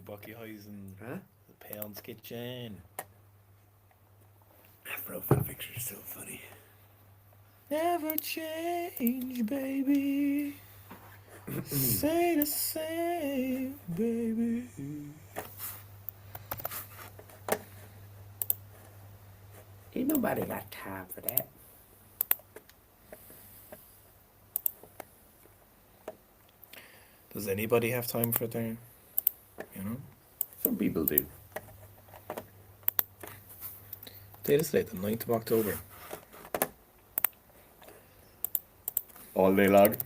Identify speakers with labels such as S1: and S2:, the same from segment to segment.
S1: Bucky Highs and
S2: Huh?
S1: the Pound's Kitchen.
S2: That profile picture is so funny.
S1: Never change, baby. Say the same, baby.
S2: Ain't nobody got time for that.
S1: Does anybody have time for their, you know?
S2: Some people do.
S1: Date is late, the 9th of October.
S2: All day long.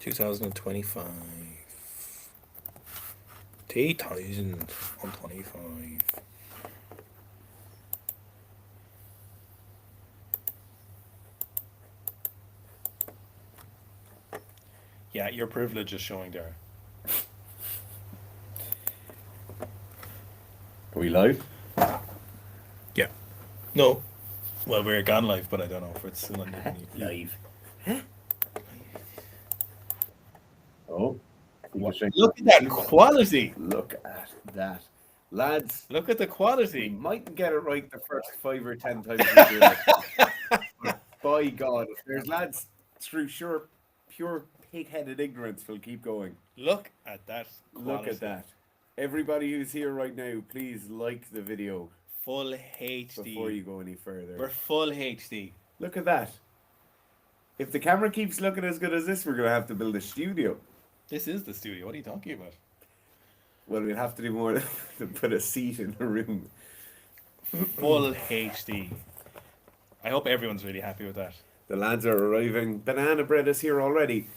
S1: 2025. 2025. Yeah, your privilege is showing there.
S2: Are we live?
S1: Yeah. No. Well, we're gone live, but I don't know if it's still on the
S2: Live. Huh? Oh.
S1: Look at that quality.
S2: Look at that. Lads,
S1: Look at the
S2: we
S1: quality.
S2: mightn't get it right the first 5 or 10 times we do it. But by God, if there's lads through pure pig-headed ignorance will keep going.
S1: Look at that quality.
S2: Look at that. Everybody who's here right now, please like the video
S1: Full HD.
S2: before you go any further.
S1: We're full HD.
S2: Look at that. If the camera keeps looking as good as this, we're going to have to build a studio.
S1: This is the studio. What are you talking about?
S2: Well, we'll have to do more than put a seat in the room.
S1: Full HD. I hope everyone's really happy with that.
S2: The lads are arriving. Banana Bread is here already.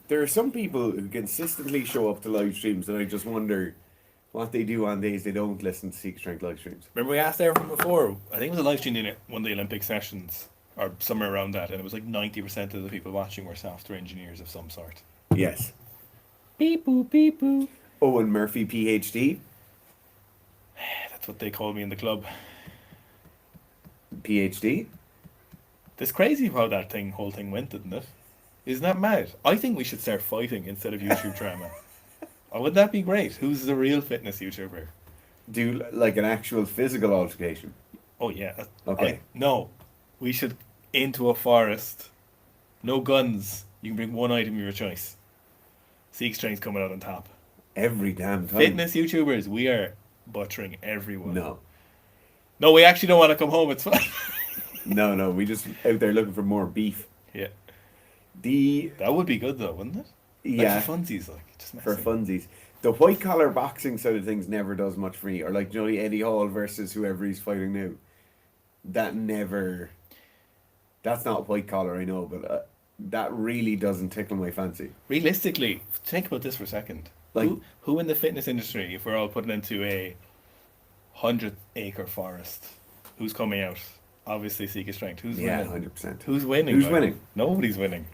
S2: There are some people who consistently show up to live streams, and I just wonder what they do on days they don't listen to Seek Strength live streams.
S1: Remember we asked everyone before, I think it was a live stream in one of the Olympic sessions, or somewhere around that, and it was like 90% of the people watching were software engineers of some sort.
S2: Yes.
S1: Beep boop, beep boop.
S2: Owen Murphy, PhD.
S1: That's what they call me in the club.
S2: PhD.
S1: It's crazy how that whole thing went, isn't it? Isn't that mad? I think we should start fighting instead of YouTube drama. Oh, would that be great? Who's the real fitness YouTuber?
S2: Do like an actual physical altercation.
S1: Oh yeah.
S2: Okay.
S1: No, we should into a forest. No guns. You can bring one item of your choice. Seek Strength's coming out on top.
S2: Every damn time.
S1: Fitness YouTubers, we are butchering everyone.
S2: No.
S1: No, we actually don't want to come home. It's fine.
S2: No. We just out there looking for more beef.
S1: Yeah.
S2: That
S1: would be good though, wouldn't it?
S2: Yeah.
S1: Like for funsies, just messing.
S2: For funsies. The white collar boxing side of things never does much for me. Or like Johnny Eddie Hall versus whoever he's fighting now. That never. That's not white collar, I know, but that really doesn't tickle my fancy.
S1: Realistically, think about this for a second.
S2: Like
S1: who in the fitness industry, if we're all putting into a 100-acre forest, who's coming out? Obviously, Seek Strength. Who's winning?
S2: 100%.
S1: Who's winning?
S2: Who's winning?
S1: Nobody's winning.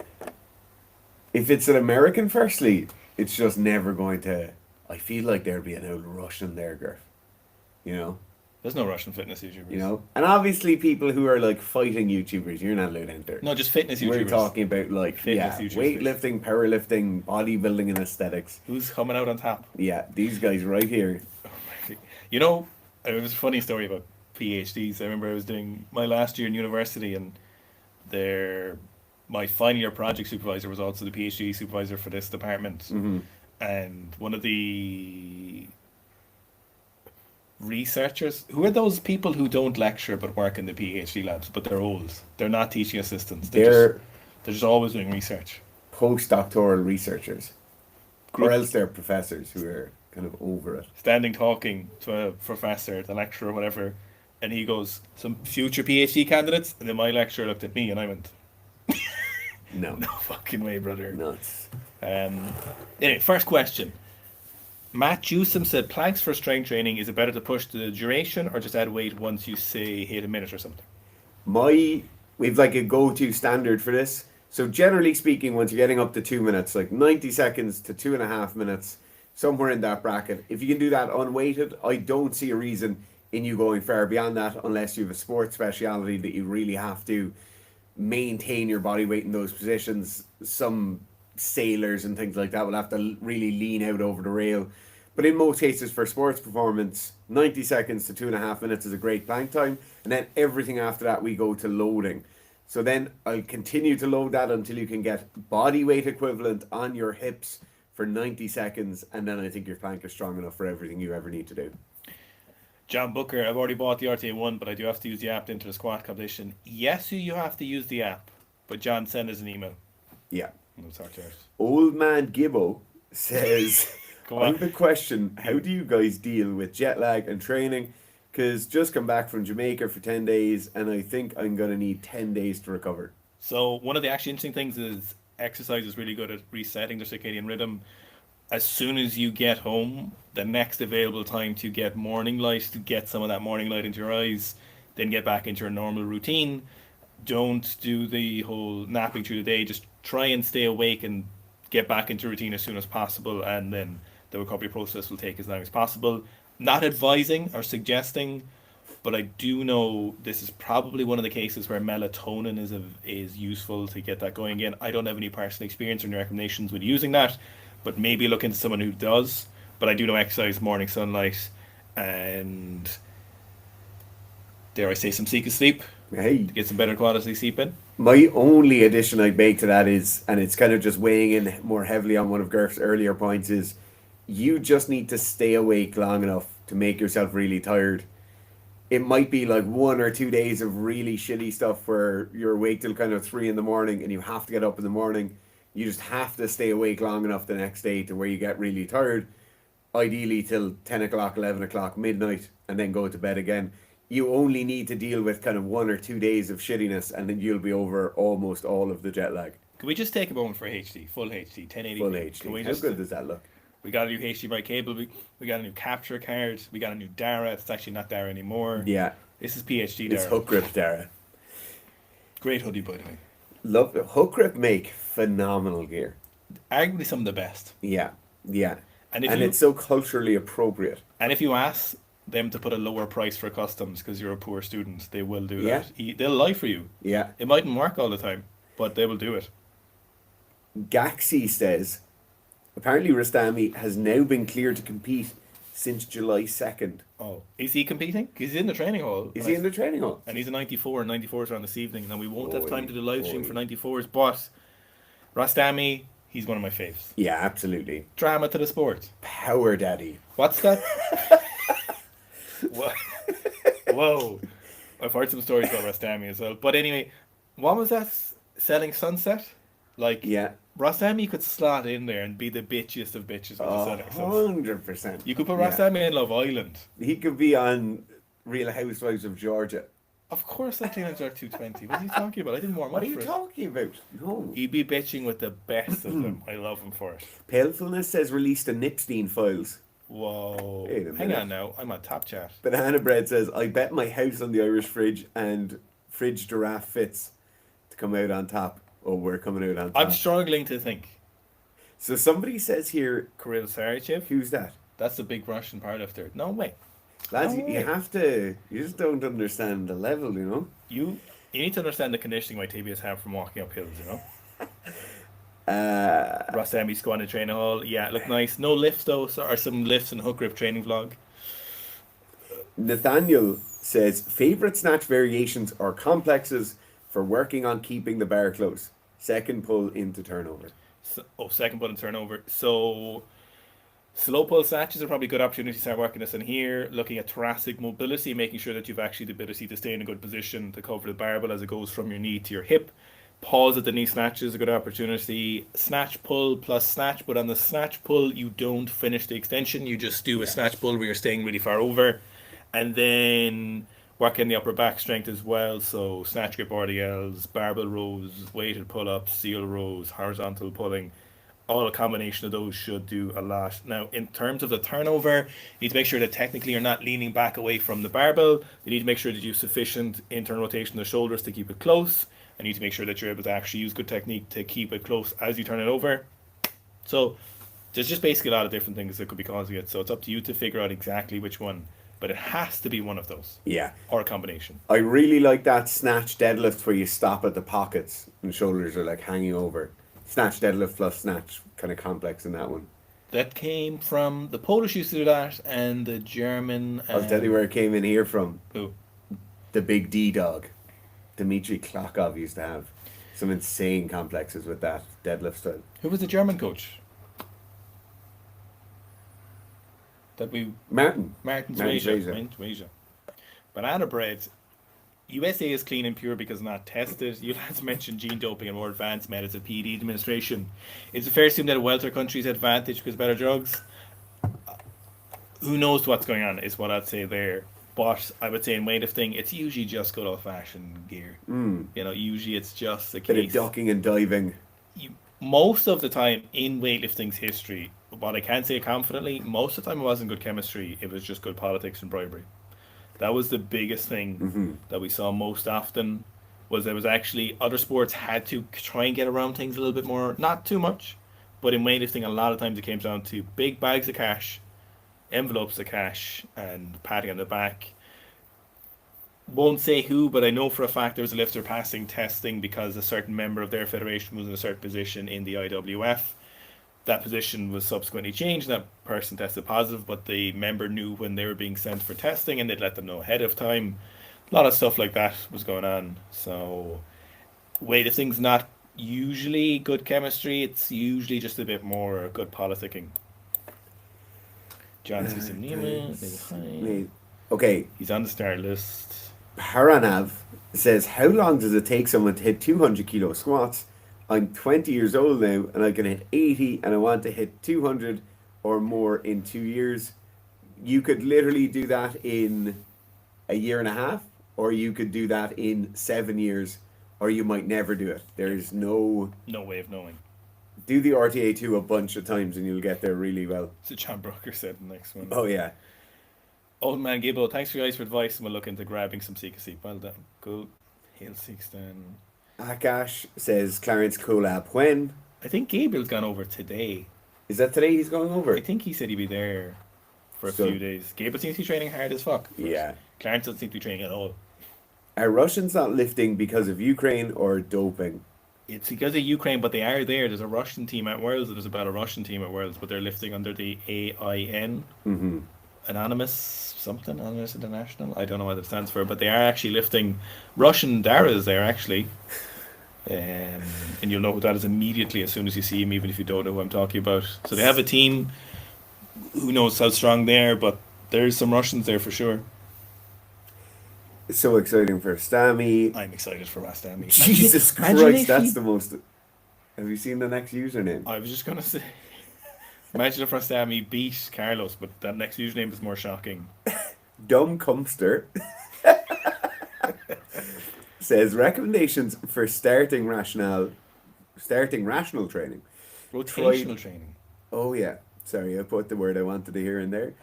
S2: If it's an American, firstly, it's just never going to. I feel like there'd be an old Russian there, Garth. You know?
S1: There's no Russian fitness YouTubers.
S2: You know? And obviously, people who are like fighting YouTubers, you're not allowed to enter.
S1: No, just fitness YouTubers.
S2: We're talking about like
S1: fitness YouTubers.
S2: weightlifting, powerlifting, bodybuilding, and aesthetics.
S1: Who's coming out on top?
S2: Yeah, these guys right here.
S1: You know, it was a funny story about PhDs. I remember I was doing my last year in university, and my final year project supervisor was also the PhD supervisor for this department.
S2: Mm-hmm.
S1: And one of the researchers, who are those people who don't lecture but work in the PhD labs, but they're old. They're not teaching assistants. They're just always doing research.
S2: Postdoctoral researchers. Or else they're professors who are kind of over it.
S1: Standing talking to a professor, the lecturer, whatever, and he goes, some future PhD candidates, and then my lecturer looked at me and I went,
S2: No.
S1: No fucking way, brother.
S2: Nuts.
S1: Anyway, first question. Matt Jewsom said planks for strength training, is it better to push the duration or just add weight once you say hit a minute or something?
S2: We've like a go-to standard for this. So generally speaking, once you're getting up to 2 minutes, like 90 seconds to 2.5 minutes, somewhere in that bracket, if you can do that unweighted, I don't see a reason in you going far beyond that unless you have a sports speciality that you really have to maintain your body weight in those positions. Some sailors and things like that will have to really lean out over the rail. But in most cases for sports performance, 90 seconds to 2.5 minutes is a great plank time. And then everything after that, we go to loading. So then I'll continue to load that until you can get body weight equivalent on your hips for 90 seconds. And then I think your plank is strong enough for everything you ever need to do.
S1: John Booker, I've already bought the RTA1, but I do have to use the app to enter the squat competition. Yes, you have to use the app, but John, send us an email.
S2: Yeah.
S1: We'll sort you out.
S2: Old man Gibbo says,
S1: Go
S2: I
S1: on.
S2: have a question. How do you guys deal with jet lag and training? Because just come back from Jamaica for 10 days and I think I'm going to need 10 days to recover.
S1: So one of the actually interesting things is exercise is really good at resetting the circadian rhythm. As soon as you get home, the next available time to get morning light, to get some of that morning light into your eyes, then get back into your normal routine. Don't do the whole napping through the day. Just try and stay awake and get back into routine as soon as possible, and then the recovery process will take as long as possible. Not advising or suggesting, but I do know this is probably one of the cases where melatonin is useful to get that going again. I don't have any personal experience or any recommendations with using that, but maybe look into someone who does. But I do know exercise, morning sunlight, and dare I say some seek sleep
S2: Hey,
S1: to get some better quality sleep in.
S2: my only addition I'd make to that is, and it's kind of just weighing in more heavily on one of Gerf's earlier points, is you just need to stay awake long enough to make yourself really tired. It might be like 1 or 2 days of really shitty stuff where you're awake till kind of 3 in the morning and you have to get up in the morning. You just have to stay awake long enough the next day to where you get really tired, ideally till 10 o'clock, 11 o'clock, midnight, and then go to bed again. You only need to deal with kind of 1 or 2 days of shittiness and then you'll be over almost all of the jet lag.
S1: Can we just take a moment for HD, full HD, 1080p?
S2: Full
S1: Can we
S2: HD. How
S1: just,
S2: good does that look?
S1: we got a new HDMI cable, we got a new capture card, we got a new Dara. It's actually not Dara anymore.
S2: Yeah,
S1: This is PhD
S2: it's
S1: Dara.
S2: hook grip, Dara.
S1: Great hoodie, by the way.
S2: Love it. Hook grip make phenomenal gear.
S1: Arguably some of the best.
S2: Yeah, yeah.
S1: And if
S2: And
S1: you
S2: it's so culturally appropriate.
S1: and if you ask them to put a lower price for customs because you're a poor student, they will do
S2: Yeah.
S1: that. They'll lie for you.
S2: Yeah.
S1: It mightn't work all the time, but they will do it.
S2: Gaxi says, apparently Rastami has now been cleared to compete since July 2nd.
S1: Oh, is he competing? He's in the training hall.
S2: Is he in the training hall?
S1: And he's a 94, and 94s are on this evening. Now, we won't have
S2: Boy,
S1: time to do live stream
S2: boy.
S1: for 94s, but Rastami, he's one of my faves.
S2: Yeah, absolutely.
S1: Drama to the sport.
S2: Power daddy.
S1: What's that? Whoa. Whoa. I've heard some stories about Rastami as well. But anyway, what was that? Selling Sunset? Like,
S2: Yeah.
S1: Rastami could slot in there and be the bitchiest of bitches with the Selling Sunset.
S2: 100%.
S1: You could put
S2: Yeah.
S1: Rastami in Love Island.
S2: He could be on Real Housewives of Georgia.
S1: Of course, I think are 220. What are you talking about? I didn't warm
S2: What
S1: up
S2: are you
S1: for it.
S2: talking about? No.
S1: He'd be bitching with the best of them. I love him for it.
S2: Palefulness says released the Nipstein files.
S1: Whoa.
S2: Wait a
S1: Hang
S2: minute.
S1: on now. I'm on Top Chat.
S2: Banana Bread says, I bet my house on the Irish fridge and fridge giraffe fits to come out on top. Oh, we're coming out on top.
S1: I'm struggling to think.
S2: So somebody says here,
S1: Kirill Sarachev?
S2: who's that?
S1: That's the big Russian part of there. No way.
S2: Lads,
S1: No
S2: you
S1: way.
S2: have to, you just don't understand the level, you know?
S1: You need to understand the conditioning my tibias have from walking up hills, you know? Rastami squat in the training hall. Yeah, look nice. No lifts though, or some lifts and hook grip training vlog.
S2: Nathaniel says, favorite snatch variations or complexes for working on keeping the bar close. Second pull into turnover.
S1: So, second pull and turnover. So, slow pull snatches are probably a good opportunity to start working this in here. Looking at thoracic mobility, making sure that you've actually the ability to stay in a good position to cover the barbell as it goes from your knee to your hip. Pause at the knee snatch is a good opportunity. Snatch pull plus snatch, but on the snatch pull, you don't finish the extension. You just do a snatch pull where you're staying really far over. And then work in the upper back strength as well. So snatch grip RDLs, barbell rows, weighted pull-ups, seal rows, horizontal pulling. All a combination of those should do a lot. Now, in terms of the turnover, you need to make sure that technically you're not leaning back away from the barbell. You need to make sure that you have sufficient internal rotation of the shoulders to keep it close. And you need to make sure that you're able to actually use good technique to keep it close as you turn it over. So there's just basically a lot of different things that could be causing it. So it's up to you to figure out exactly which one. But it has to be one of those.
S2: Yeah.
S1: Or a combination.
S2: I really like that snatch deadlift where you stop at the pockets and shoulders are like hanging over. snatch, deadlift plus snatch kind of complex in that one.
S1: That came from the Polish used to do that, and the German.
S2: I'll tell you where it came in here from.
S1: Who?
S2: The big D dog. Dmitry Klokov used to have some insane complexes with that deadlift style.
S1: Who was the German coach?
S2: Martin
S1: Zwejsa. Banana bread. USA is clean and pure because not tested. You lads mentioned gene doping and more advanced methods of PED administration. Is it fair to assume that a welter country's advantage because better drugs? Who knows what's going on is what I'd say there. But I would say in weightlifting, it's usually just good old-fashioned gear. You know, usually it's just a case.
S2: Bit of ducking and diving.
S1: Most of the time in weightlifting's history, what I can say confidently, most of the time it wasn't good chemistry. It was just good politics and bribery. That was the biggest thing that we saw most often. Was there was actually other sports had to try and get around things a little bit more, not too much, but in weightlifting a lot of times it came down to big bags of cash, envelopes of cash, and patting on the back. Won't say who, but I know for a fact there was a lifter passing testing because a certain member of their federation was in a certain position in the IWF. That position was subsequently changed. That person tested positive, but the member knew when they were being sent for testing and they'd let them know ahead of time. A lot of stuff like that was going on. So weightlifting's not usually good chemistry. It's usually just a bit more good politicking. John
S2: Okay.
S1: He's on the start list.
S2: Haranav says, how long does it take someone to hit 200 kilo squats? I'm 20 years old now and I can hit 80 and I want to hit 200 or more in 2 years. You could literally do that in a year and a half, or you could do that in 7 years, or you might never do it. There's no
S1: way of knowing.
S2: Do the RTA2 a bunch of times and you'll get there really well.
S1: So John Brooker said the next one.
S2: Oh, yeah.
S1: Old Man Gibbo, thanks for you guys for advice and we'll look into grabbing some CKC. Well done. Cool. Hail 610.
S2: Akash says, Clarence collab when?
S1: I think Gabriel's gone over today.
S2: Is that today he's going over?
S1: I think he said he'd be there for a few days. Gabriel seems to be training hard as fuck.
S2: Yeah.
S1: Clarence doesn't seem to be training at all.
S2: Are Russians not lifting because of Ukraine or doping?
S1: It's because of Ukraine, but they are there. There's a Russian team at Worlds. There's about a Russian team at Worlds, but they're lifting under the AIN. Anonymous something, Anonymous International. I don't know what it stands for, but they are actually lifting Russian Daras there actually. And you'll know who that is immediately as soon as you see him, even if you don't know who I'm talking about. So they have a team. Who knows how strong they are, but there's some Russians there for sure.
S2: It's so exciting for Stami.
S1: I'm excited for Rastami.
S2: Jesus Christ, that's the most. Have you seen the next username?
S1: I was just gonna say. Imagine if Rastami beat Carlos, but that next username is more shocking.
S2: Dumb Cumster says recommendations for starting rational training.
S1: Rotational training.
S2: Oh yeah, sorry, I put the word I wanted to hear in there.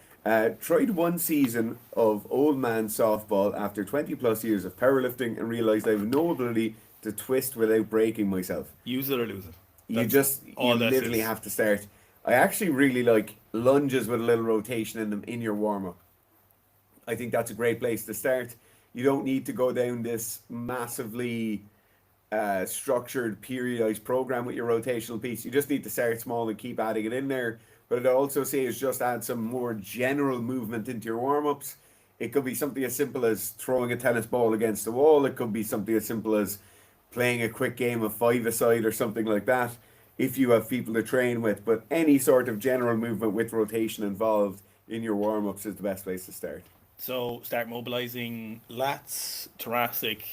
S2: Tried one season of old man softball after 20 plus years of powerlifting and realized I have no ability to twist without breaking myself.
S1: Use it or lose it.
S2: You literally have to start. I actually really like lunges with a little rotation in them in your warm-up. I think that's a great place to start. You don't need to go down this massively structured, periodized program with your rotational piece. You just need to start small and keep adding it in there. But I'd also say is just add some more general movement into your warm-ups. It could be something as simple as throwing a tennis ball against the wall. It could be something as simple as playing a quick game of five-a-side or something like that, if you have people to train with. But any sort of general movement with rotation involved in your warm-ups is the best place to start.
S1: So start mobilizing lats, thoracic,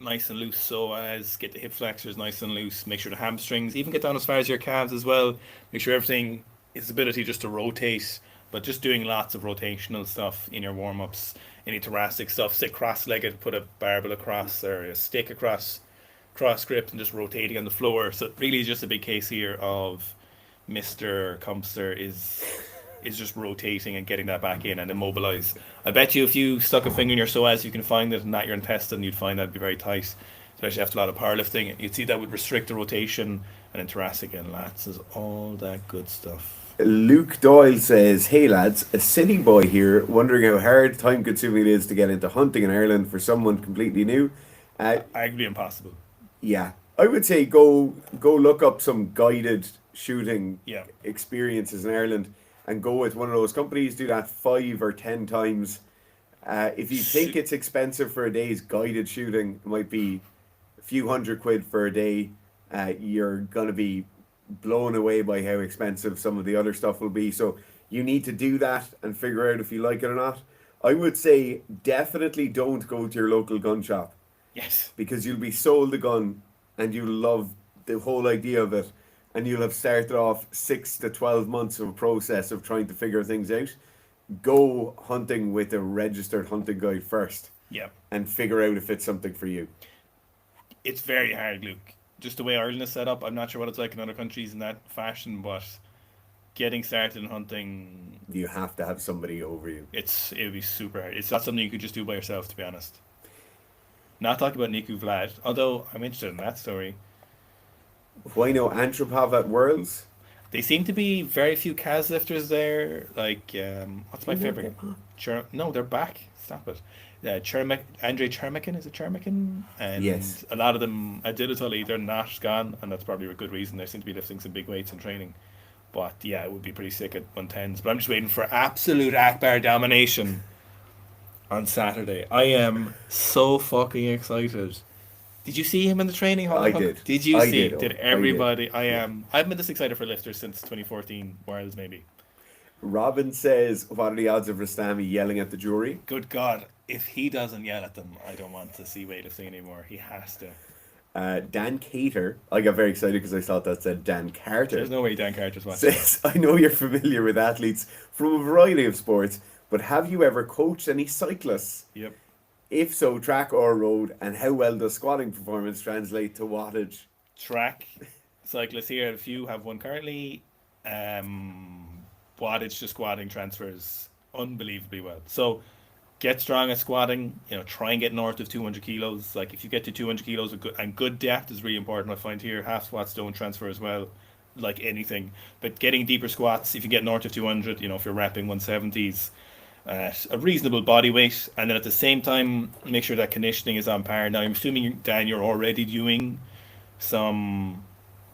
S1: nice and loose, so as get the hip flexors nice and loose. Make sure the hamstrings, even get down as far as your calves as well. Make sure everything is ability just to rotate, but just doing lots of rotational stuff in your warm-ups. Any thoracic stuff, sit cross-legged, put a barbell across or a stick across, cross grip, and just rotating on the floor. So really just a big case here of Mr. Cumster is just rotating and getting that back in and immobilize. I bet you if you stuck a finger in your psoas, you can find it, and not your intestine, you'd find that'd be very tight, especially after a lot of powerlifting. You'd see that would restrict the rotation, and then thoracic and lats is all that good stuff.
S2: Luke Doyle says, hey lads, a city boy here, wondering how hard, time consuming it is to get into hunting in Ireland for someone completely new.
S1: Arguably impossible.
S2: Yeah, I would say go look up some guided shooting
S1: Yeah.
S2: experiences in Ireland and go with one of those companies. Do that 5 or 10 times. If you think it's expensive for a day's guided shooting, it might be a few £100 for a day. You're gonna be blown away by how expensive some of the other stuff will be. So you need to do that and figure out if you like it or not. I would say definitely don't go to your local gun shop
S1: Yes.
S2: because you'll be sold the gun and you'll love the whole idea of it, and you'll have started off 6 to 12 months of a process of trying to figure things out. Go hunting with a registered hunting guide first
S1: Yeah.
S2: and figure out if it's something for you.
S1: It's very hard, Luke. Just the way Ireland is set up, I'm not sure what it's like in other countries in that fashion, but getting started in hunting,
S2: You have to have somebody over you.
S1: it'll be super hard. It's not something you could just do by yourself, to be honest. Not talking about Niku Vlad, although I'm interested in that story.
S2: Why no Antropov at Worlds?
S1: They seem to be very few Kaz lifters there. Like, what's my
S2: Who were
S1: favorite?
S2: they on?
S1: No, they're back. Stop it. Andrei Chermakin, is it Chermakin? And
S2: Yes.
S1: a lot of them, I did it all, they're not gone, and that's probably a good reason. They seem to be lifting some big weights and training. But yeah, it would be pretty sick at 110s. But I'm just waiting for absolute Akbar domination on Saturday. I am so fucking excited. Did you see him in the training hall?
S2: I did.
S1: Did you
S2: I
S1: see?
S2: did.
S1: Did
S2: I did.
S1: everybody?
S2: Yeah.
S1: I've been this excited for lifters since 2014 Worlds, maybe.
S2: Robin says, what are the odds of Rastami yelling at the jury?
S1: Good God, if he doesn't yell at them, I don't want to see weightlifting anymore. He has to.
S2: Dan Cater, I got very excited because I thought that said Dan Carter,
S1: There's no way Dan Carter's watching that.
S2: says, I know you're familiar with athletes from a variety of sports, but have you ever coached any cyclists?
S1: Yep.
S2: If so, track or road, and how well does squatting performance translate to wattage?
S1: Track cyclists here, a few have one currently. Wattage to squatting transfers unbelievably well. So get strong at squatting. Try and get north of 200 kilos. Like if you get to 200 kilos, good depth is really important. I find here half squats don't transfer as well, like anything. But getting deeper squats, if you get north of 200, if you're repping 170s at a reasonable body weight, and then at the same time make sure that conditioning is on par. Now I'm assuming Dan, you're already doing some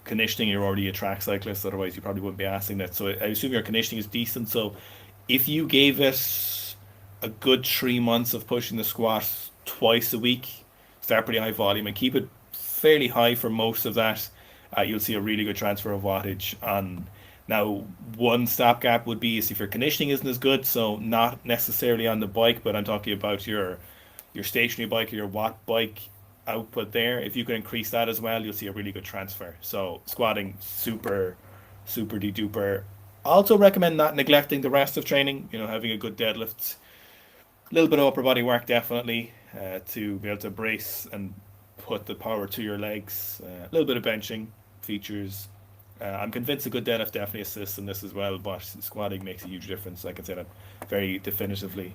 S1: conditioning. You're already a track cyclist, otherwise you probably wouldn't be asking that. So I assume your conditioning is decent. So if you gave it a good 3 months of pushing the squat twice a week, start pretty high volume and keep it fairly high for most of that, you'll see a really good transfer of wattage on. Now, one stopgap would be is if your conditioning isn't as good, so not necessarily on the bike, but I'm talking about your stationary bike or your watt bike output there. If you can increase that as well, you'll see a really good transfer. So squatting, super, super de duper. Also recommend not neglecting the rest of training. Having a good deadlift, a little bit of upper body work definitely to be able to brace and put the power to your legs. A little bit of benching features. I'm convinced a good deadlift definitely assists in this as well, but squatting makes a huge difference. I can say that very definitively.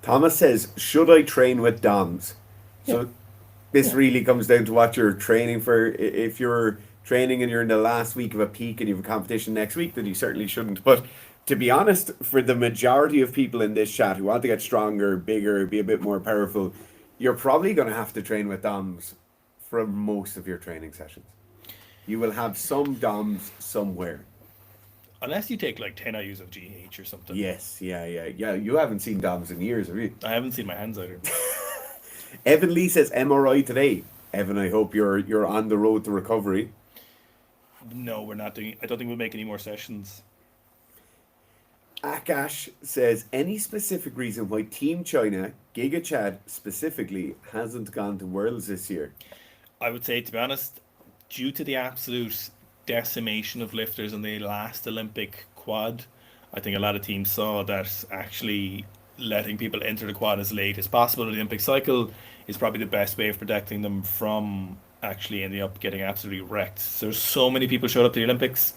S2: Thomas says, should I train with DOMs?
S1: Yeah,
S2: So this
S1: yeah.
S2: really comes down to what you're training for. If you're training and you're in the last week of a peak and you have a competition next week, then you certainly shouldn't. But to be honest, for the majority of people in this chat who want to get stronger, bigger, be a bit more powerful, you're probably going to have to train with DOMs for most of your training sessions. You will have some DOMs somewhere.
S1: Unless you take like 10 IUs of GH or something.
S2: Yes, yeah. You haven't seen DOMs in years, have you?
S1: I haven't seen my hands either.
S2: Evan Lee says MRI today. Evan, I hope you're on the road to recovery.
S1: No, we're not doing. I don't think we'll make any more sessions.
S2: Akash says, any specific reason why Team China, Giga Chad specifically, hasn't gone to Worlds this year?
S1: I would say, to be honest, due to the absolute decimation of lifters in the last Olympic quad, I think a lot of teams saw that actually letting people enter the quad as late as possible in the Olympic cycle is probably the best way of protecting them from actually ending up getting absolutely wrecked. So there's so many people showed up to the Olympics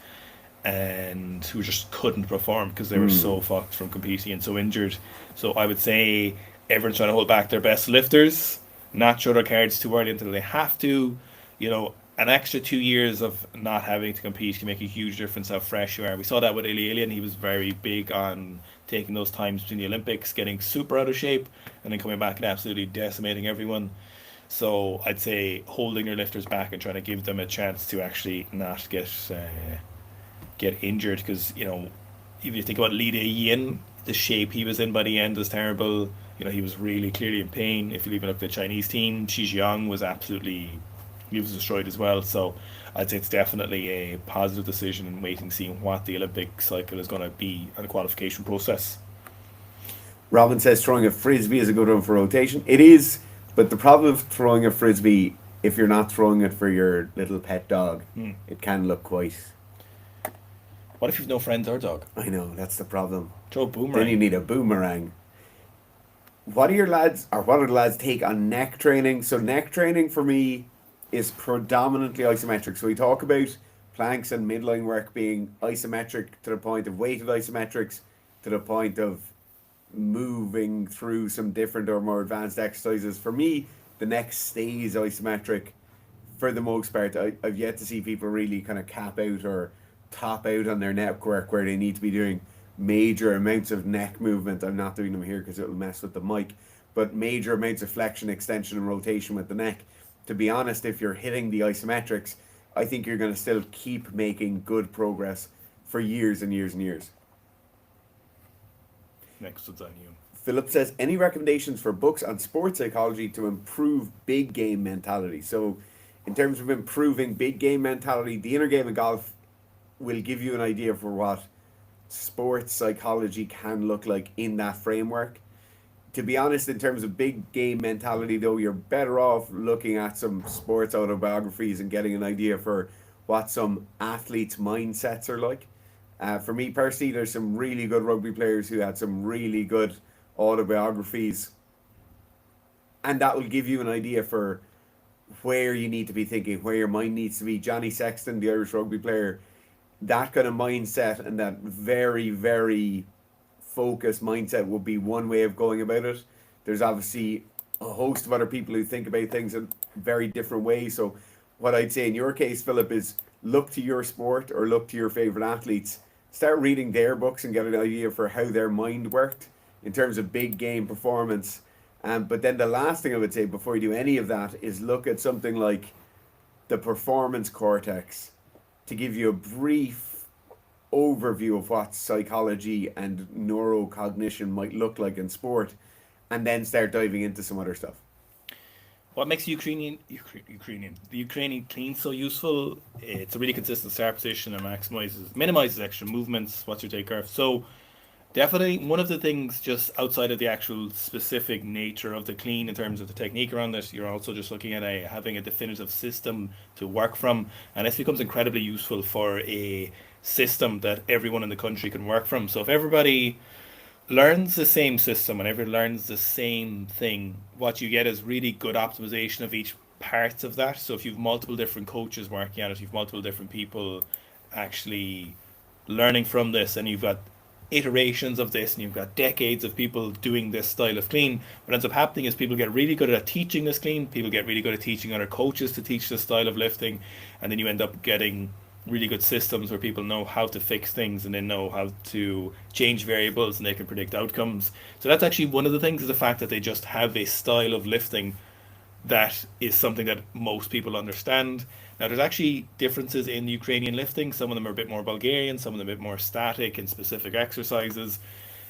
S1: and who just couldn't perform because they were so fucked from competing and so injured. So I would say everyone's trying to hold back their best lifters, not show their cards too early until they have to. An extra 2 years of not having to compete can make a huge difference how fresh you are. We saw that with Alien. He was very big on taking those times between the Olympics, getting super out of shape, and then coming back and absolutely decimating everyone. So I'd say holding your lifters back and trying to give them a chance to actually not get injured, because if you think about Lee Yin, the shape he was in by the end was terrible. He was really clearly in pain. If you even look at the Chinese team, Xi was absolutely, he was destroyed as well. So I'd say it's definitely a positive decision and waiting, seeing what the Olympic cycle is going to be and the qualification process.
S2: Robin says throwing a frisbee is a good one for rotation. It is, but the problem of throwing a frisbee, if you're not throwing it for your little pet dog,
S1: Hmm.
S2: it can look quite.
S1: What if you've no friends or dog?
S2: I know, that's the problem.
S1: Throw a
S2: Then you
S1: boomerang.
S2: need a boomerang. What are your lads, or what are the lads' take on neck training? So neck training for me is predominantly isometric. So we talk about planks and midline work being isometric to the point of weighted isometrics, to the point of moving through some different or more advanced exercises. For me, the neck stays isometric for the most part. I've yet to see people really kind of cap out or top out on their neck work where they need to be doing major amounts of neck movement. I'm not doing them here because it'll mess with the mic, but major amounts of flexion, extension, and rotation with the neck. To be honest, if you're hitting the isometrics, I think you're going to still keep making good progress for years and years and years.
S1: Next one's on you.
S2: Philip says, any recommendations for books on sports psychology to improve big game mentality? So, in terms of improving big game mentality, the inner game of golf will give you an idea for what sports psychology can look like in that framework. To be honest, in terms of big game mentality, though, you're better off looking at some sports autobiographies and getting an idea for what some athletes' mindsets are like. For me personally, there's some really good rugby players who had some really good autobiographies, and that will give you an idea for where you need to be thinking, where your mind needs to be. Johnny Sexton, the Irish rugby player, that kind of mindset and that very, very focused mindset would be one way of going about it. There's obviously a host of other people who think about things in very different ways. So, what I'd say in your case, Philip, is look to your sport or look to your favorite athletes, start reading their books and get an idea for how their mind worked in terms of big game performance. But then the last thing I would say before you do any of that is look at something like the performance cortex to give you a brief overview of what psychology and neurocognition might look like in sport, and then start diving into some other stuff.
S1: What makes the Ukrainian clean so useful? It's a really consistent start position and minimizes extra movements. What's your take, Garth? So definitely one of the things just outside of the actual specific nature of the clean in terms of the technique around this, you're also just looking at having a definitive system to work from, and this becomes incredibly useful for a system that everyone in the country can work from. So if everybody learns the same system and everyone learns the same thing, what you get is really good optimization of each parts of that. So if you've multiple different coaches working on it, you've multiple different people actually learning from this, and you've got iterations of this, and you've got decades of people doing this style of clean. What ends up happening is people get really good at teaching this clean, people get really good at teaching other coaches to teach this style of lifting, and then you end up getting really good systems where people know how to fix things and they know how to change variables and they can predict outcomes. So that's actually one of the things, is the fact that they just have a style of lifting that is something that most people understand. Now, there's actually differences in Ukrainian lifting. Some of them are a bit more Bulgarian, some of them a bit more static in specific exercises.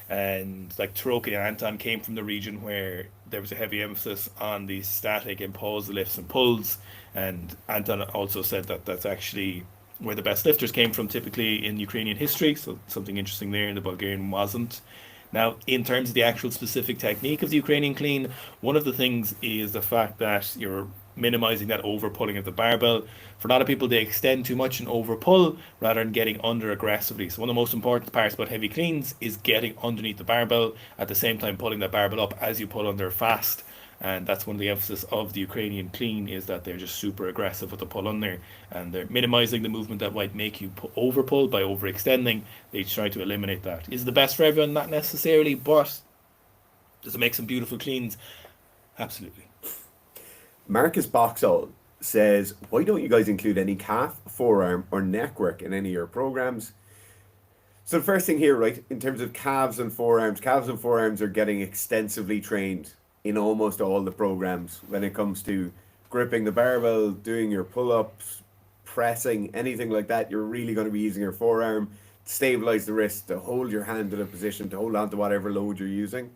S1: And like Troki and Anton came from the region where there was a heavy emphasis on the static and pause lifts and pulls. And Anton also said that that's actually where the best lifters came from, typically in Ukrainian history. So something interesting there, and the Bulgarian wasn't. Now, in terms of the actual specific technique of the Ukrainian clean, one of the things is the fact that you're minimizing that over pulling of the barbell. For a lot of people, they extend too much and over pull rather than getting under aggressively. So, one of the most important parts about heavy cleans is getting underneath the barbell at the same time pulling the barbell up as you pull under fast. And that's one of the emphasis of the Ukrainian clean, is that they're just super aggressive with the pull under, and they're minimizing the movement that might make you over pull by overextending. They try to eliminate that. Is it the best for everyone? Not necessarily, but does it make some beautiful cleans? Absolutely.
S2: Marcus Boxall says, why don't you guys include any calf, forearm, or neck work in any of your programs? So the first thing here, right, in terms of calves and forearms are getting extensively trained in almost all the programs when it comes to gripping the barbell, doing your pull-ups, pressing, anything like that. You're really going to be using your forearm to stabilize the wrist, to hold your hand in a position, to hold on to whatever load you're using.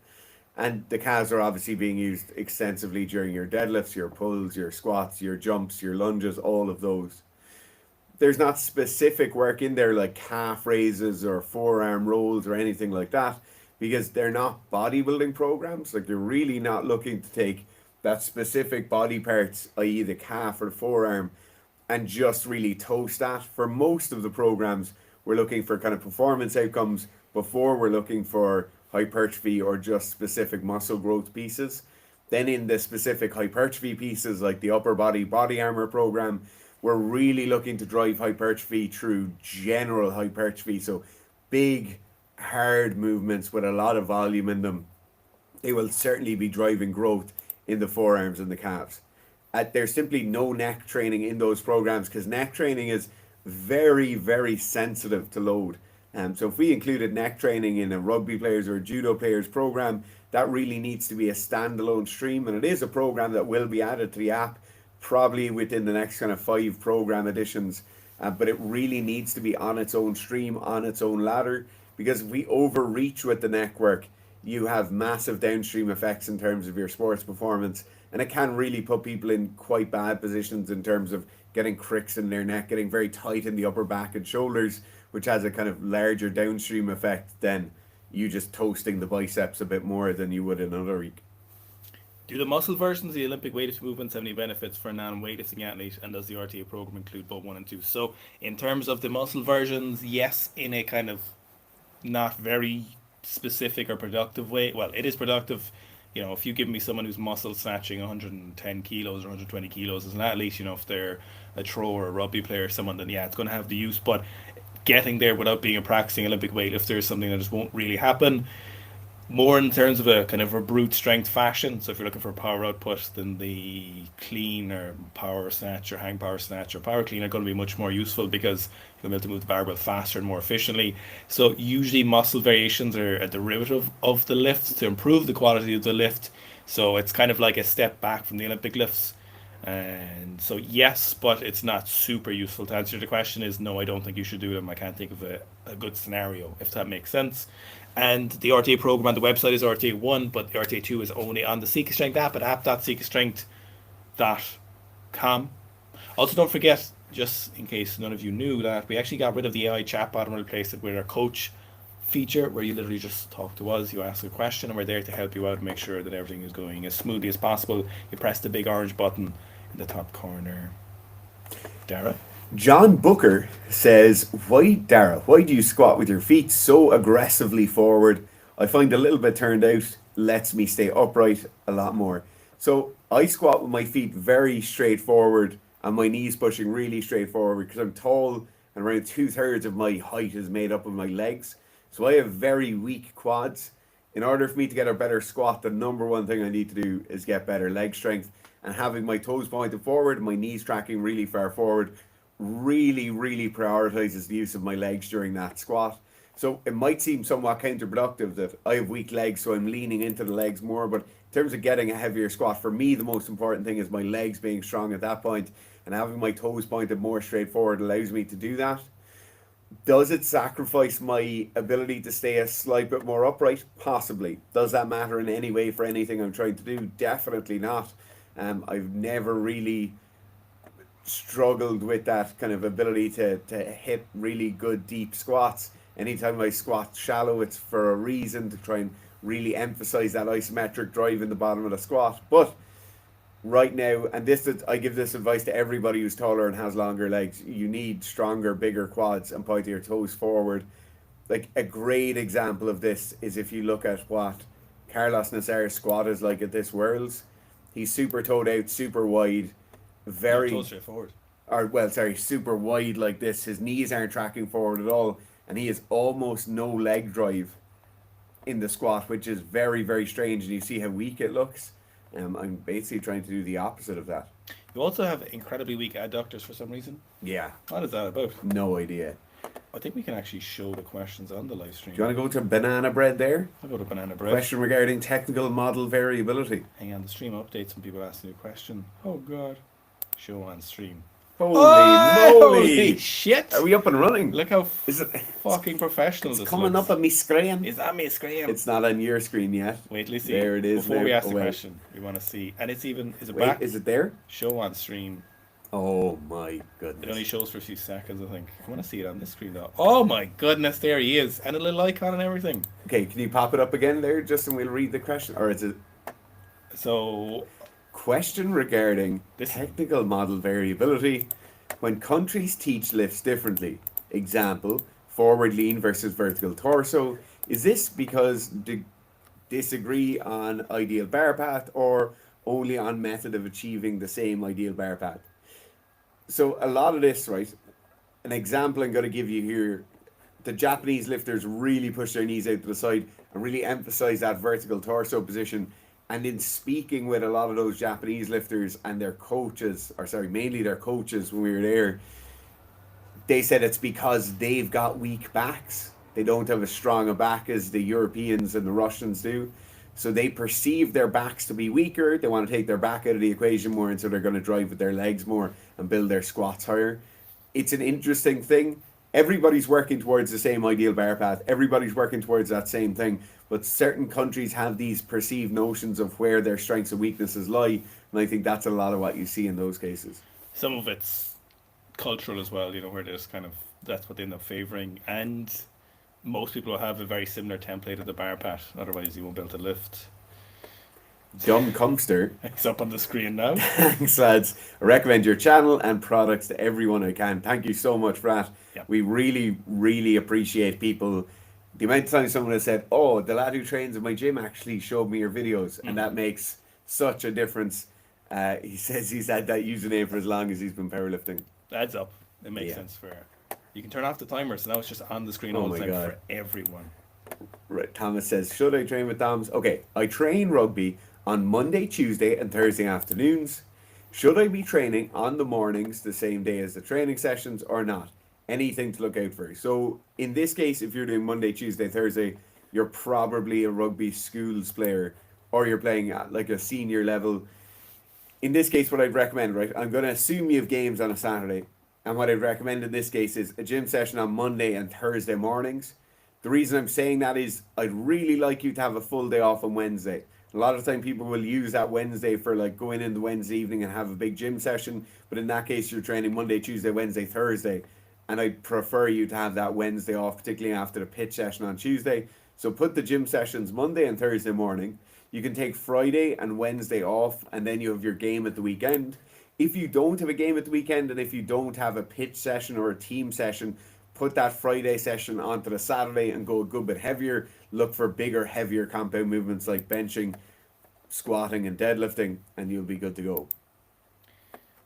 S2: And the calves are obviously being used extensively during your deadlifts, your pulls, your squats, your jumps, your lunges, all of those. There's not specific work in there like calf raises or forearm rolls or anything like that, because they're not bodybuilding programs. Like, you're really not looking to take that specific body parts, i.e. the calf or the forearm, and just really toast that. For most of the programs, we're looking for kind of performance outcomes before we're looking for hypertrophy or just specific muscle growth pieces. Then in the specific hypertrophy pieces, like the upper body armor program, we're really looking to drive hypertrophy through general hypertrophy. So big, hard movements with a lot of volume in them. They will certainly be driving growth in the forearms and the calves. There's simply no neck training in those programs because neck training is very, very sensitive to load. So if we included neck training in a rugby players or a judo players program, that really needs to be a standalone stream, and it is a program that will be added to the app probably within the next kind of 5 program editions. But it really needs to be on its own stream, on its own ladder, because if we overreach with the neck work, you have massive downstream effects in terms of your sports performance, and it can really put people in quite bad positions in terms of getting cricks in their neck, getting very tight in the upper back and shoulders, which has a kind of larger downstream effect than you just toasting the biceps a bit more than you would in another week.
S1: Do the muscle versions of the Olympic weightlifting movements have any benefits for a non-weightlifting athlete, and does the RTA program include both 1 and 2? So, in terms of the muscle versions, yes, in a kind of not very specific or productive way. Well, it is productive. If you give me someone who's muscle snatching 110 kilos or 120 kilos as an athlete, if they're a thrower or a rugby player or someone, then yeah, it's going to have the use. But getting there without being a practicing Olympic weightlifter is something that just won't really happen. More in terms of a kind of a brute strength fashion. So if you're looking for power output, then the clean or power snatch or hang power snatch or power clean are going to be much more useful because you'll be able to move the barbell faster and more efficiently. So usually muscle variations are a derivative of the lifts to improve the quality of the lift. So it's kind of like a step back from the Olympic lifts. And so yes, but it's not super useful. To answer the question is no, I don't think you should do them. I can't think of a good scenario, if that makes sense. And the RTA program on the website is RTA 1, but the RTA 2 is only on the Seek Strength app at app.seekstrength.com. Also, don't forget, just in case none of you knew, that we actually got rid of the AI chatbot and replaced it with our coach feature where you literally just talk to us, you ask a question, and we're there to help you out and make sure that everything is going as smoothly as possible. You press the big orange button in the top corner. Dara?
S2: John Booker says, Dara, why do you squat with your feet so aggressively forward? I find a little bit turned out lets me stay upright a lot more. So I squat with my feet very straight forward and my knees pushing really straight forward because I'm tall and around 2/3 of my height is made up of my legs. So I have very weak quads. In order for me to get a better squat, the number one thing I need to do is get better leg strength, and having my toes pointed forward, my knees tracking really far forward really, really prioritizes the use of my legs during that squat. So it might seem somewhat counterproductive that I have weak legs, so I'm leaning into the legs more. But in terms of getting a heavier squat, for me, the most important thing is my legs being strong at that point, and having my toes pointed more straight forward allows me to do that. Does it sacrifice my ability to stay a slight bit more upright? Possibly. Does that matter in any way for anything I'm trying to do? Definitely not. I've never really struggled with that kind of ability to hit really good deep squats. Anytime I squat shallow, it's for a reason, to try and really emphasize that isometric drive in the bottom of the squat. But right now, and I give this advice to everybody who's taller and has longer legs, you need stronger, bigger quads and pointing your toes forward. Like, a great example of this is if you look at what Carlos Nassar's squat is like at this Worlds. He's super toed out, super wide, very
S1: straightforward.
S2: Super wide like this. His knees aren't tracking forward at all, and he has almost no leg drive in the squat, which is very, very strange. And you see how weak it looks. I'm basically trying to do the opposite of that.
S1: You also have incredibly weak adductors for some reason.
S2: Yeah.
S1: What is that about?
S2: No idea.
S1: I think we can actually show the questions on the live
S2: Do
S1: stream.
S2: you want to go to banana bread there?
S1: I'll go to banana bread.
S2: Question regarding technical model variability.
S1: Hang on, the stream updates when people ask a new question. Oh god. Show on stream.
S2: Holy
S1: Holy
S2: moly!
S1: shit!
S2: Are we up and running?
S1: Look how
S2: Is it?
S1: fucking professional
S2: It's
S1: this
S2: coming
S1: looks.
S2: up on me screen.
S1: Is that me screen?
S2: It's not on your screen yet.
S1: Wait till you see.
S2: There it is.
S1: Before
S2: now.
S1: we ask
S2: Oh,
S1: the
S2: wait.
S1: question, we want to see. And it's even, is it
S2: Wait,
S1: back?
S2: is it there?
S1: Show on stream.
S2: Oh my
S1: It only
S2: goodness.
S1: shows for a few seconds, I think. I want to see it on this screen though. Oh my goodness, there he is. And a little icon and everything.
S2: Okay, can you pop it up again there, Justin? We'll read the question. Or is it
S1: So,
S2: question regarding
S1: This-
S2: technical model variability when countries teach lifts differently? Example, forward lean versus vertical torso. Is this because disagree on ideal bar path or only on method of achieving the same ideal bar path? So a lot of this, right? An example I'm going to give you here, the Japanese lifters really push their knees out to the side and really emphasize that vertical torso position. And in speaking with a lot of those Japanese lifters and their coaches, or sorry, mainly their coaches when we were there, they said it's because they've got weak backs. They don't have as strong a back as the Europeans and the Russians do. So they perceive their backs to be weaker. They want to take their back out of the equation more, and so they're going to drive with their legs more and build their squats higher. It's an interesting thing. Everybody's working towards the same ideal bar path. Everybody's working towards that same thing. But certain countries have these perceived notions of where their strengths and weaknesses lie. And I think that's a lot of what you see in those cases.
S1: some of it's cultural as well, where there's kind of, that's what they end up favouring. And most people have a very similar template of the bar pat. Otherwise, you won't be able to lift.
S2: Dumb Cumpster.
S1: It's up on the screen now.
S2: Thanks, lads. I recommend your channel and products to everyone I can. Thank you so much for that.
S1: Yeah.
S2: We really, really appreciate people. The amount of times someone has said, oh, the lad who trains in my gym actually showed me your videos. And that makes such a difference. He says he's had that username for as long as he's been powerlifting.
S1: Adds up. It makes
S2: Yeah.
S1: sense for. You can turn off the timer, so now it's just on the screen
S2: Oh
S1: all
S2: my
S1: the time
S2: God.
S1: for everyone.
S2: Right, Thomas says, should I train with Doms? Okay, I train rugby on Monday, Tuesday, and Thursday afternoons. Should I be training on the mornings the same day as the training sessions or not? Anything to look out for. So in this case, if you're doing Monday, Tuesday, Thursday, you're probably a rugby schools player or you're playing at like a senior level. In this case, what I'd recommend, right, I'm going to assume you have games on a Saturday. And what I'd recommend in this case is a gym session on Monday and Thursday mornings. The reason I'm saying that is I'd really like you to have a full day off on Wednesday. A lot of the time people will use that Wednesday for like going in the Wednesday evening and have a big gym session. But in that case, you're training Monday, Tuesday, Wednesday, Thursday. And I'd prefer you to have that Wednesday off, particularly after the pitch session on Tuesday. So put the gym sessions Monday and Thursday morning. You can take Friday and Wednesday off, and then you have your game at the weekend. If you don't have a game at the weekend, and if you don't have a pitch session or a team session, put that Friday session onto the Saturday and go a good bit heavier. Look for bigger, heavier compound movements like benching, squatting, and deadlifting, and you'll be good to go.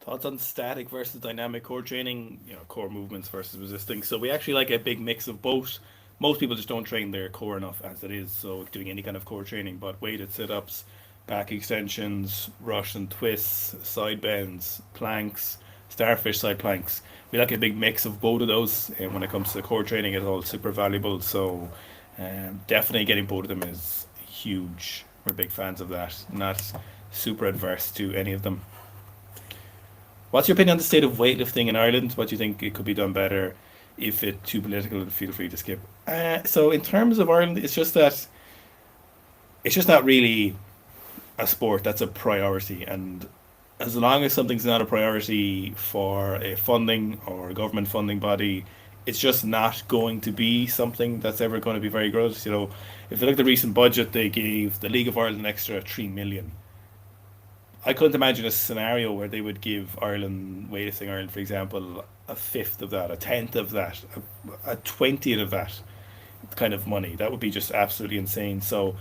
S1: Thoughts on static versus dynamic core training, core movements versus resisting. So we actually like a big mix of both. Most people just don't train their core enough as it is, so doing any kind of core training, but weighted sit-ups, back extensions, Russian twists, side bends, planks, starfish side planks. We like a big mix of both of those, and when it comes to core training, it's all super valuable. So definitely getting both of them is huge. We're big fans of that. Not super adverse to any of them. What's your opinion on the state of weightlifting in Ireland? What do you think it could be done better? If it's too political, feel free to skip. So in terms of Ireland, it's just not really a sport that's a priority, and as long as something's not a priority for a funding or a government funding body, it's just not going to be something that's ever going to be very good. If you look at the recent budget, they gave the League of Ireland an extra 3 million. I couldn't imagine a scenario where they would give Ireland, Weightlifting Ireland, for example, a fifth of that, a tenth of that, a 20th of that kind of money. That would be just absolutely insane. So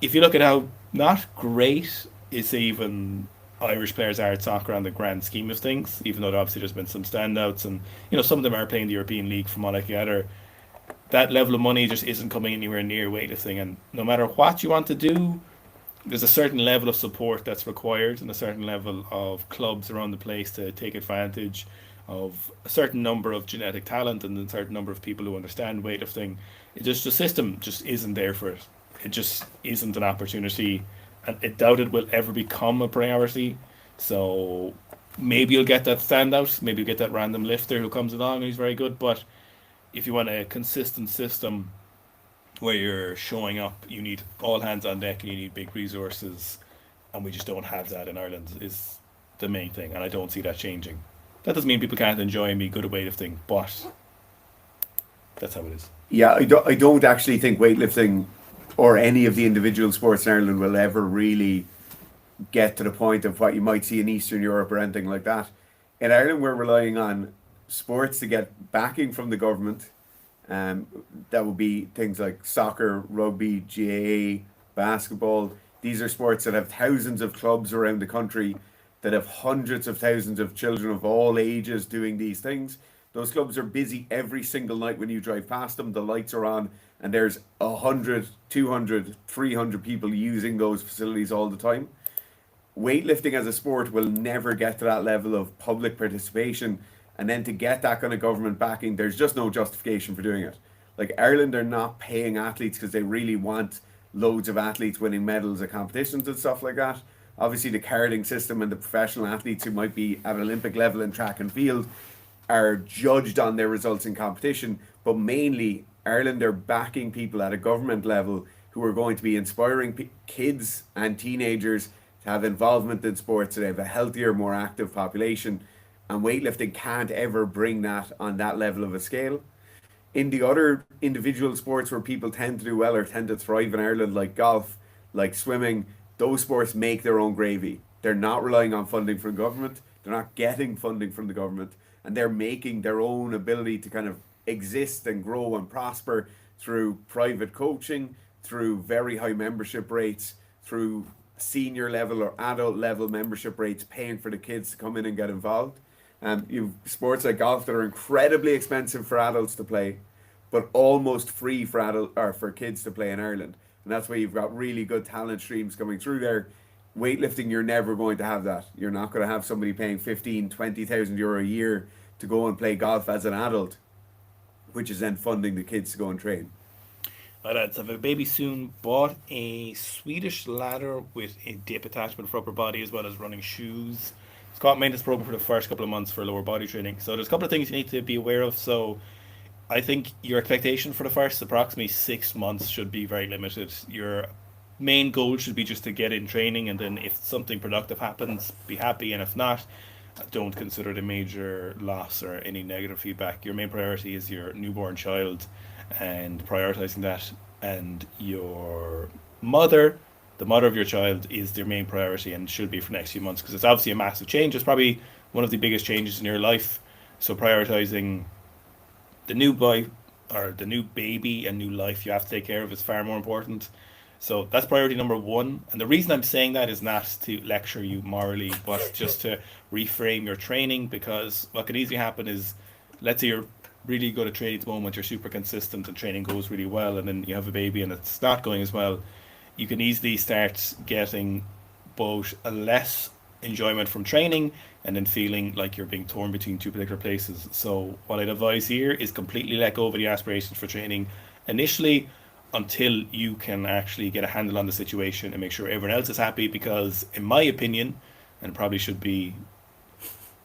S1: if you look at how not great is even Irish players are at soccer on the grand scheme of things, even though obviously there's been some standouts and some of them are playing the European League from what I gather, that level of money just isn't coming anywhere near weightlifting. And no matter what you want to do, there's a certain level of support that's required and a certain level of clubs around the place to take advantage of a certain number of genetic talent and a certain number of people who understand weightlifting. The system just isn't there for it. It just isn't an opportunity, and I doubt it will ever become a priority. So maybe you'll get that standout. Maybe you'll get that random lifter who comes along and he's very good. But if you want a consistent system where you're showing up, you need all hands on deck and you need big resources, and we just don't have that in Ireland is the main thing, and I don't see that changing. That doesn't mean people can't enjoy and be good at weightlifting, but that's how it is.
S2: Yeah, I don't actually think weightlifting or any of the individual sports in Ireland will ever really get to the point of what you might see in Eastern Europe or anything like that. In Ireland, we're relying on sports to get backing from the government. Um, that would be things like soccer, rugby, GAA, basketball. These are sports that have thousands of clubs around the country that have hundreds of thousands of children of all ages doing these things. Those clubs are busy every single night when you drive past them. The lights are on, and there's 100, 200, 300 people using those facilities all the time. Weightlifting as a sport will never get to that level of public participation. And then to get that kind of government backing, there's just no justification for doing it. Like Ireland are not paying athletes because they really want loads of athletes winning medals at competitions and stuff like that. Obviously, the carding system and the professional athletes who might be at Olympic level in track and field are judged on their results in competition, but mainly Ireland are backing people at a government level who are going to be inspiring kids and teenagers to have involvement in sports so they have a healthier, more active population. And weightlifting can't ever bring that on that level of a scale. In the other individual sports where people tend to do well or tend to thrive in Ireland, like golf, like swimming, those sports make their own gravy. They're not relying on funding from government. They're not getting funding from the government, and they're making their own ability to kind of exist and grow and prosper through private coaching, through very high membership rates, through senior level or adult level membership rates, paying for the kids to come in and get involved. You've sports like golf that are incredibly expensive for adults to play, but almost free for adult or for kids to play in Ireland. And that's why you've got really good talent streams coming through there. Weightlifting, you're never going to have that. You're not going to have somebody paying 15, 20,000 euro a year to go and play golf as an adult, which is then funding the kids to go and train.
S1: My lads have a baby soon. Bought a Swedish ladder with a dip attachment for upper body as well as running shoes. It's got maintenance program for the first couple of months for lower body training. So there's a couple of things you need to be aware of. So I think your expectation for the first approximately 6 months should be very limited. Your main goal should be just to get in training, and then if something productive happens, be happy, and if not, don't consider it a major loss or any negative feedback. Your main priority is your newborn child and prioritizing that, and your mother, the mother of your child, is their main priority and should be for the next few months because it's obviously a massive change. It's probably one of the biggest changes in your life. So prioritizing the new boy or the new baby and new life you have to take care of is far more important. So that's priority number one. And the reason I'm saying that is not to lecture you morally, but just to reframe your training, because what could easily happen is, let's say you're really good at training at the moment, you're super consistent and training goes really well, and then you have a baby and it's not going as well. You can easily start getting both a less enjoyment from training and then feeling like you're being torn between two particular places. So what I'd advise here is completely let go of the aspirations for training initially until you can actually get a handle on the situation and make sure everyone else is happy, because in my opinion, and it probably should be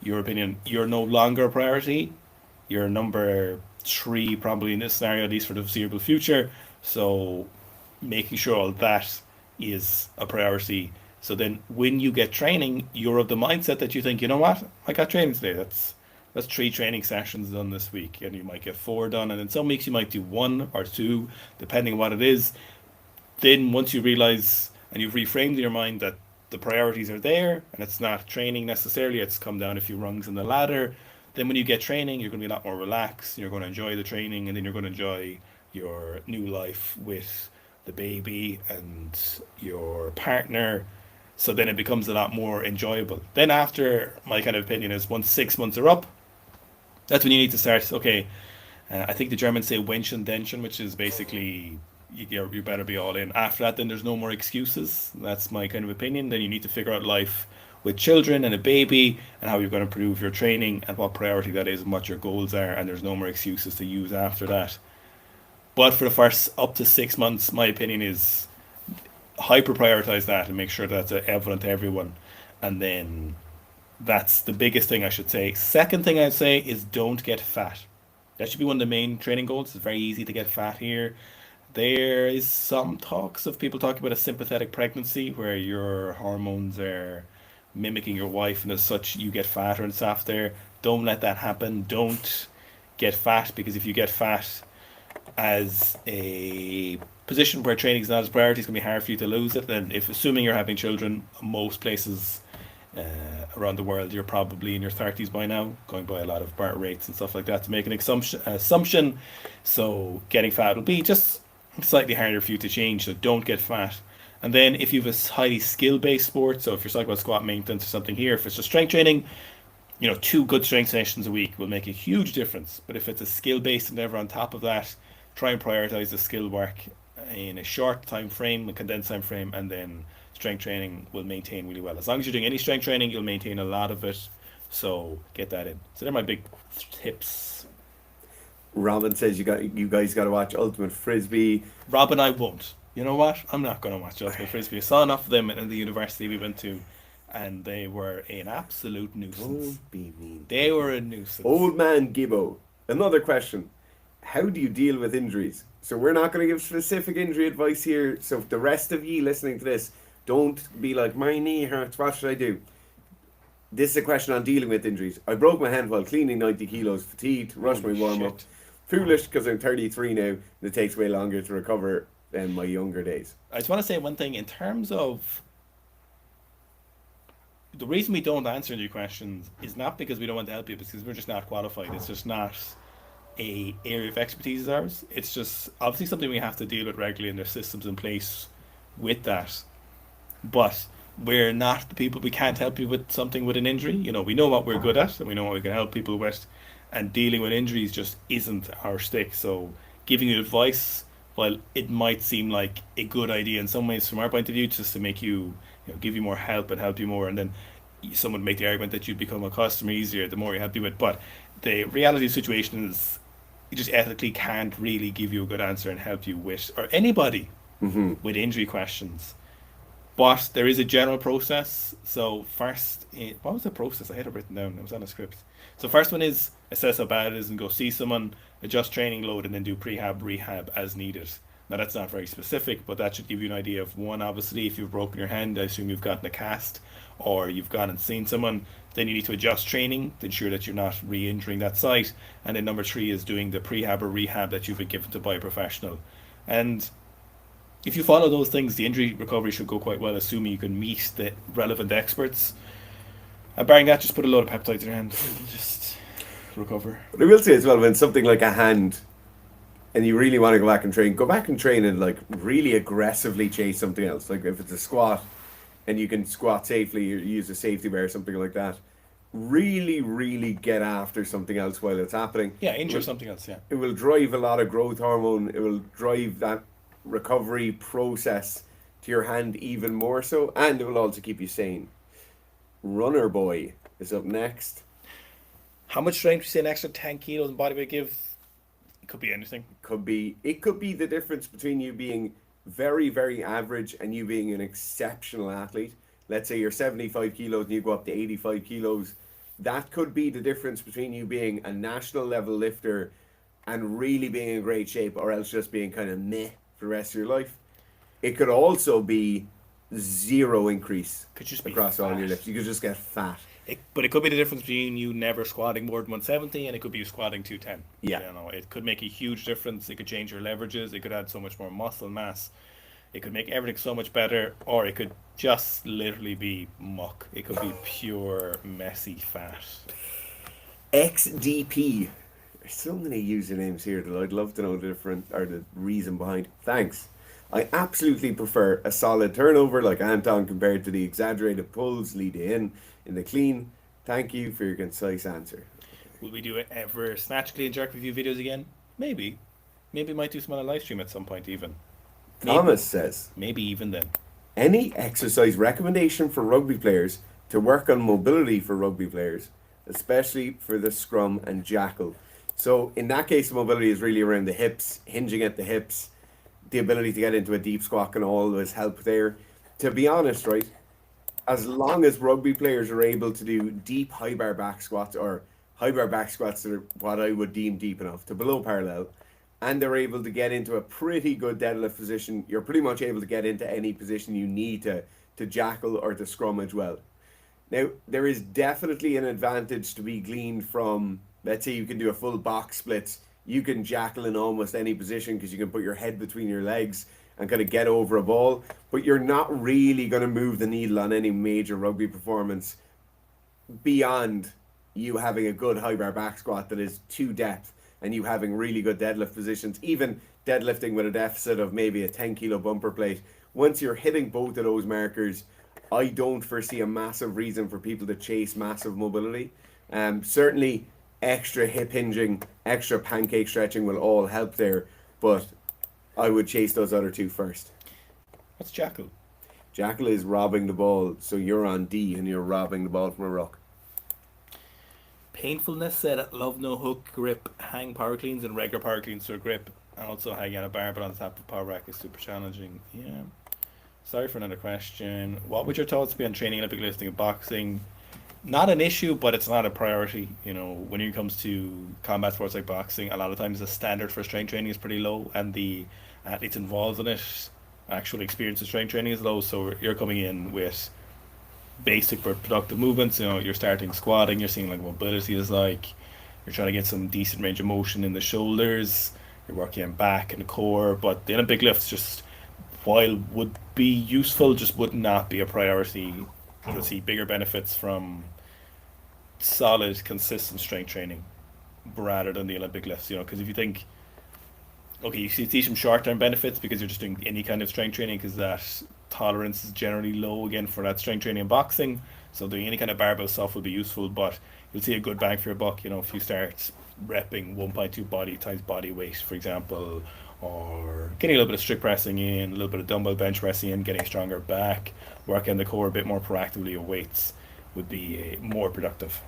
S1: your opinion, you're no longer a priority. You're number three probably in this scenario, at least for the foreseeable future. So making sure all that is a priority. So then when you get training, you're of the mindset that you think, you know what, I got training today. That's three training sessions done this week. And you might get four done. And in some weeks you might do one or two, depending on what it is. Then once you realize and you've reframed in your mind that the priorities are there and it's not training necessarily, it's come down a few rungs in the ladder, then when you get training, you're going to be a lot more relaxed. You're going to enjoy the training, and then you're going to enjoy your new life with the baby and your partner. So then it becomes a lot more enjoyable. Then after, my kind of opinion is, once 6 months are up, that's when you need to start. Okay, I think the Germans say Wenchen Denchen, which is basically you better be all in. After that, then there's no more excuses. That's my kind of opinion. Then you need to figure out life with children and a baby, and how you're going to improve your training and what priority that is and what your goals are, and there's no more excuses to use after that. But for the first up to 6 months, my opinion is hyper prioritize that and make sure that's evident to everyone. And then that's the biggest thing I should say. Second thing I'd say is don't get fat. That should be one of the main training goals. It's very easy to get fat here. There is some talks of people talking about a sympathetic pregnancy where your hormones are mimicking your wife and as such you get fatter and stuff there. Don't let that happen. Don't get fat because if you get fat as a position where training is not as priority, it's going to be hard for you to lose it. And if assuming you're having children, most places around the world, you're probably in your 30s by now, going by a lot of birth rates and stuff like that to make an assumption. So getting fat will be just slightly harder for you to change. So don't get fat. And then if you have a highly skill-based sport, so if you're talking about squat maintenance or something here, if it's just strength training, 2 good strength sessions a week will make a huge difference. But if it's a skill-based endeavor on top of that, try and prioritize the skill work in a short time frame, a condensed time frame, and then strength training will maintain really well. As long as you're doing any strength training, you'll maintain a lot of it. So get that in. So they're my big tips.
S2: Robin says you guys got to watch Ultimate Frisbee.
S1: Robin, I won't. You know what? I'm not going to watch Ultimate Frisbee. I saw enough of them in the university we went to, and they were an absolute nuisance.
S2: Don't be mean.
S1: They were a nuisance.
S2: Old man Gibbo. Another question. How do you deal with injuries? So we're not going to give specific injury advice here. So the rest of you listening to this, don't be like, my knee hurts, what should I do? This is a question on dealing with injuries. I broke my hand while cleaning 90 kilos, fatigued, rushed my warm-up. Foolish because I'm 33 now and it takes way longer to recover than my younger days.
S1: I just want to say one thing in terms of the reason we don't answer your questions is not because we don't want to help you, because we're just not qualified. It's just not a area of expertise of ours. It's just obviously something we have to deal with regularly, and there's systems in place with that. But we're not the people. We can't help you with something with an injury. We know what we're good at and we know what we can help people with, and dealing with injuries just isn't our stick. So giving you advice, while it might seem like a good idea in some ways from our point of view, just to make you, give you more help and help you more, and then someone would make the argument that you'd become a customer easier the more you help you with. But the reality of the situation is you just ethically can't really give you a good answer and help you with, or anybody with injury questions. But there is a general process. So first, what was the process? I had it written down. It was on a script. So first one is assess how bad it is and go see someone, adjust training load, and then do prehab, rehab as needed. Now that's not very specific, but that should give you an idea of one. Obviously, if you've broken your hand, I assume you've gotten a cast, or you've gone and seen someone. Then you need to adjust training to ensure that you're not re-injuring that site. And then number 3 is doing the prehab or rehab that you've been given to by a professional. And if you follow those things, the injury recovery should go quite well, assuming you can meet the relevant experts. And barring that, just put a load of peptides in your hand and just recover.
S2: But I will say as well, when something like a hand, and you really want to go back and train and like really aggressively chase something else. Like if it's a squat and you can squat safely or use a safety bar or something like that, really, really get after something else while it's happening.
S1: Yeah, injure something else, yeah.
S2: It will drive a lot of growth hormone. It will drive that recovery process to your hand even more so, and it will also keep you sane. Runner Boy is up next.
S1: How much strength? You say an extra 10 kilos in body weight give? It could be anything.
S2: It could be the difference between you being very, very average and you being an exceptional athlete. Let's say you're 75 kilos and you go up to 85 kilos. That could be the difference between you being a national level lifter and really being in great shape, or else just being kind of meh for the rest of your life. It could also be zero increase across all your lifts. You could just get fat.
S1: But it could be the difference between you never squatting more than 170 and it could be you squatting 210.
S2: Yeah.
S1: It could make a huge difference. It could change your leverages. It could add so much more muscle mass. It could make everything so much better, or it could just literally be muck. It could be pure messy fat.
S2: XDP. There's so many usernames here that I'd love to know the reason behind. Thanks. I absolutely prefer a solid turnover like Anton compared to the exaggerated pulls lead in the clean. Thank you for your concise answer.
S1: Will we do it ever snatch, clean, jerk review videos again? Maybe. Maybe might do some on a live stream at some point even.
S2: Thomas says,
S1: maybe even then.
S2: any exercise recommendation for rugby players to work on mobility for rugby players, especially for the scrum and jackal. So in that case, mobility is really around the hips, hinging at the hips, the ability to get into a deep squat can always help there. To be honest, right, as long as rugby players are able to do deep high bar back squats or high bar back squats that are what I would deem deep enough to below parallel, and they're able to get into a pretty good deadlift position, you're pretty much able to get into any position you need to jackal or to scrum as well. Now, there is definitely an advantage to be gleaned from, let's say you can do a full box splits, you can jackal in almost any position because you can put your head between your legs and kind of get over a ball, but you're not really going to move the needle on any major rugby performance beyond you having a good high bar back squat that is to depth and you having really good deadlift positions, even deadlifting with a deficit of maybe a 10 kilo bumper plate. Once you're hitting both of those markers, I don't foresee a massive reason for people to chase massive mobility. Certainly, extra hip hinging, extra pancake stretching will all help there, but I would chase those other two first.
S1: What's jackal?
S2: Jackal is robbing the ball, so you're on D and you're robbing the ball from a ruck.
S1: Painfulness said love no hook grip, hang power cleans and regular power cleans to a grip, and also hang on a barbell on top of power rack is super challenging. Yeah. Sorry for another question. What would your thoughts be on training Olympic lifting and boxing? Not an issue, but it's not a priority. You know, when it comes to combat sports like boxing, a lot of times the standard for strength training is pretty low, and the athletes involved in it actual experience of strength training is low. So you're coming in with basic but productive movements. You know, you're starting squatting, you're seeing like mobility is like, you're trying to get some decent range of motion in the shoulders, you're working on back and core, but the Olympic lifts just, while would be useful, just would not be a priority. You'll see bigger benefits from solid, consistent strength training rather than the Olympic lifts. You know, because if you think, okay, you see some short-term benefits because you're just doing any kind of strength training because that tolerance is generally low again for that strength training in boxing. So doing any kind of barbell stuff will be useful, but you'll see a good bang for your buck. You know, if you start repping 1.2 body times body weight, for example, or getting a little bit of strict pressing in, a little bit of dumbbell bench pressing in, getting a stronger back, working the core a bit more proactively with weights would be more productive.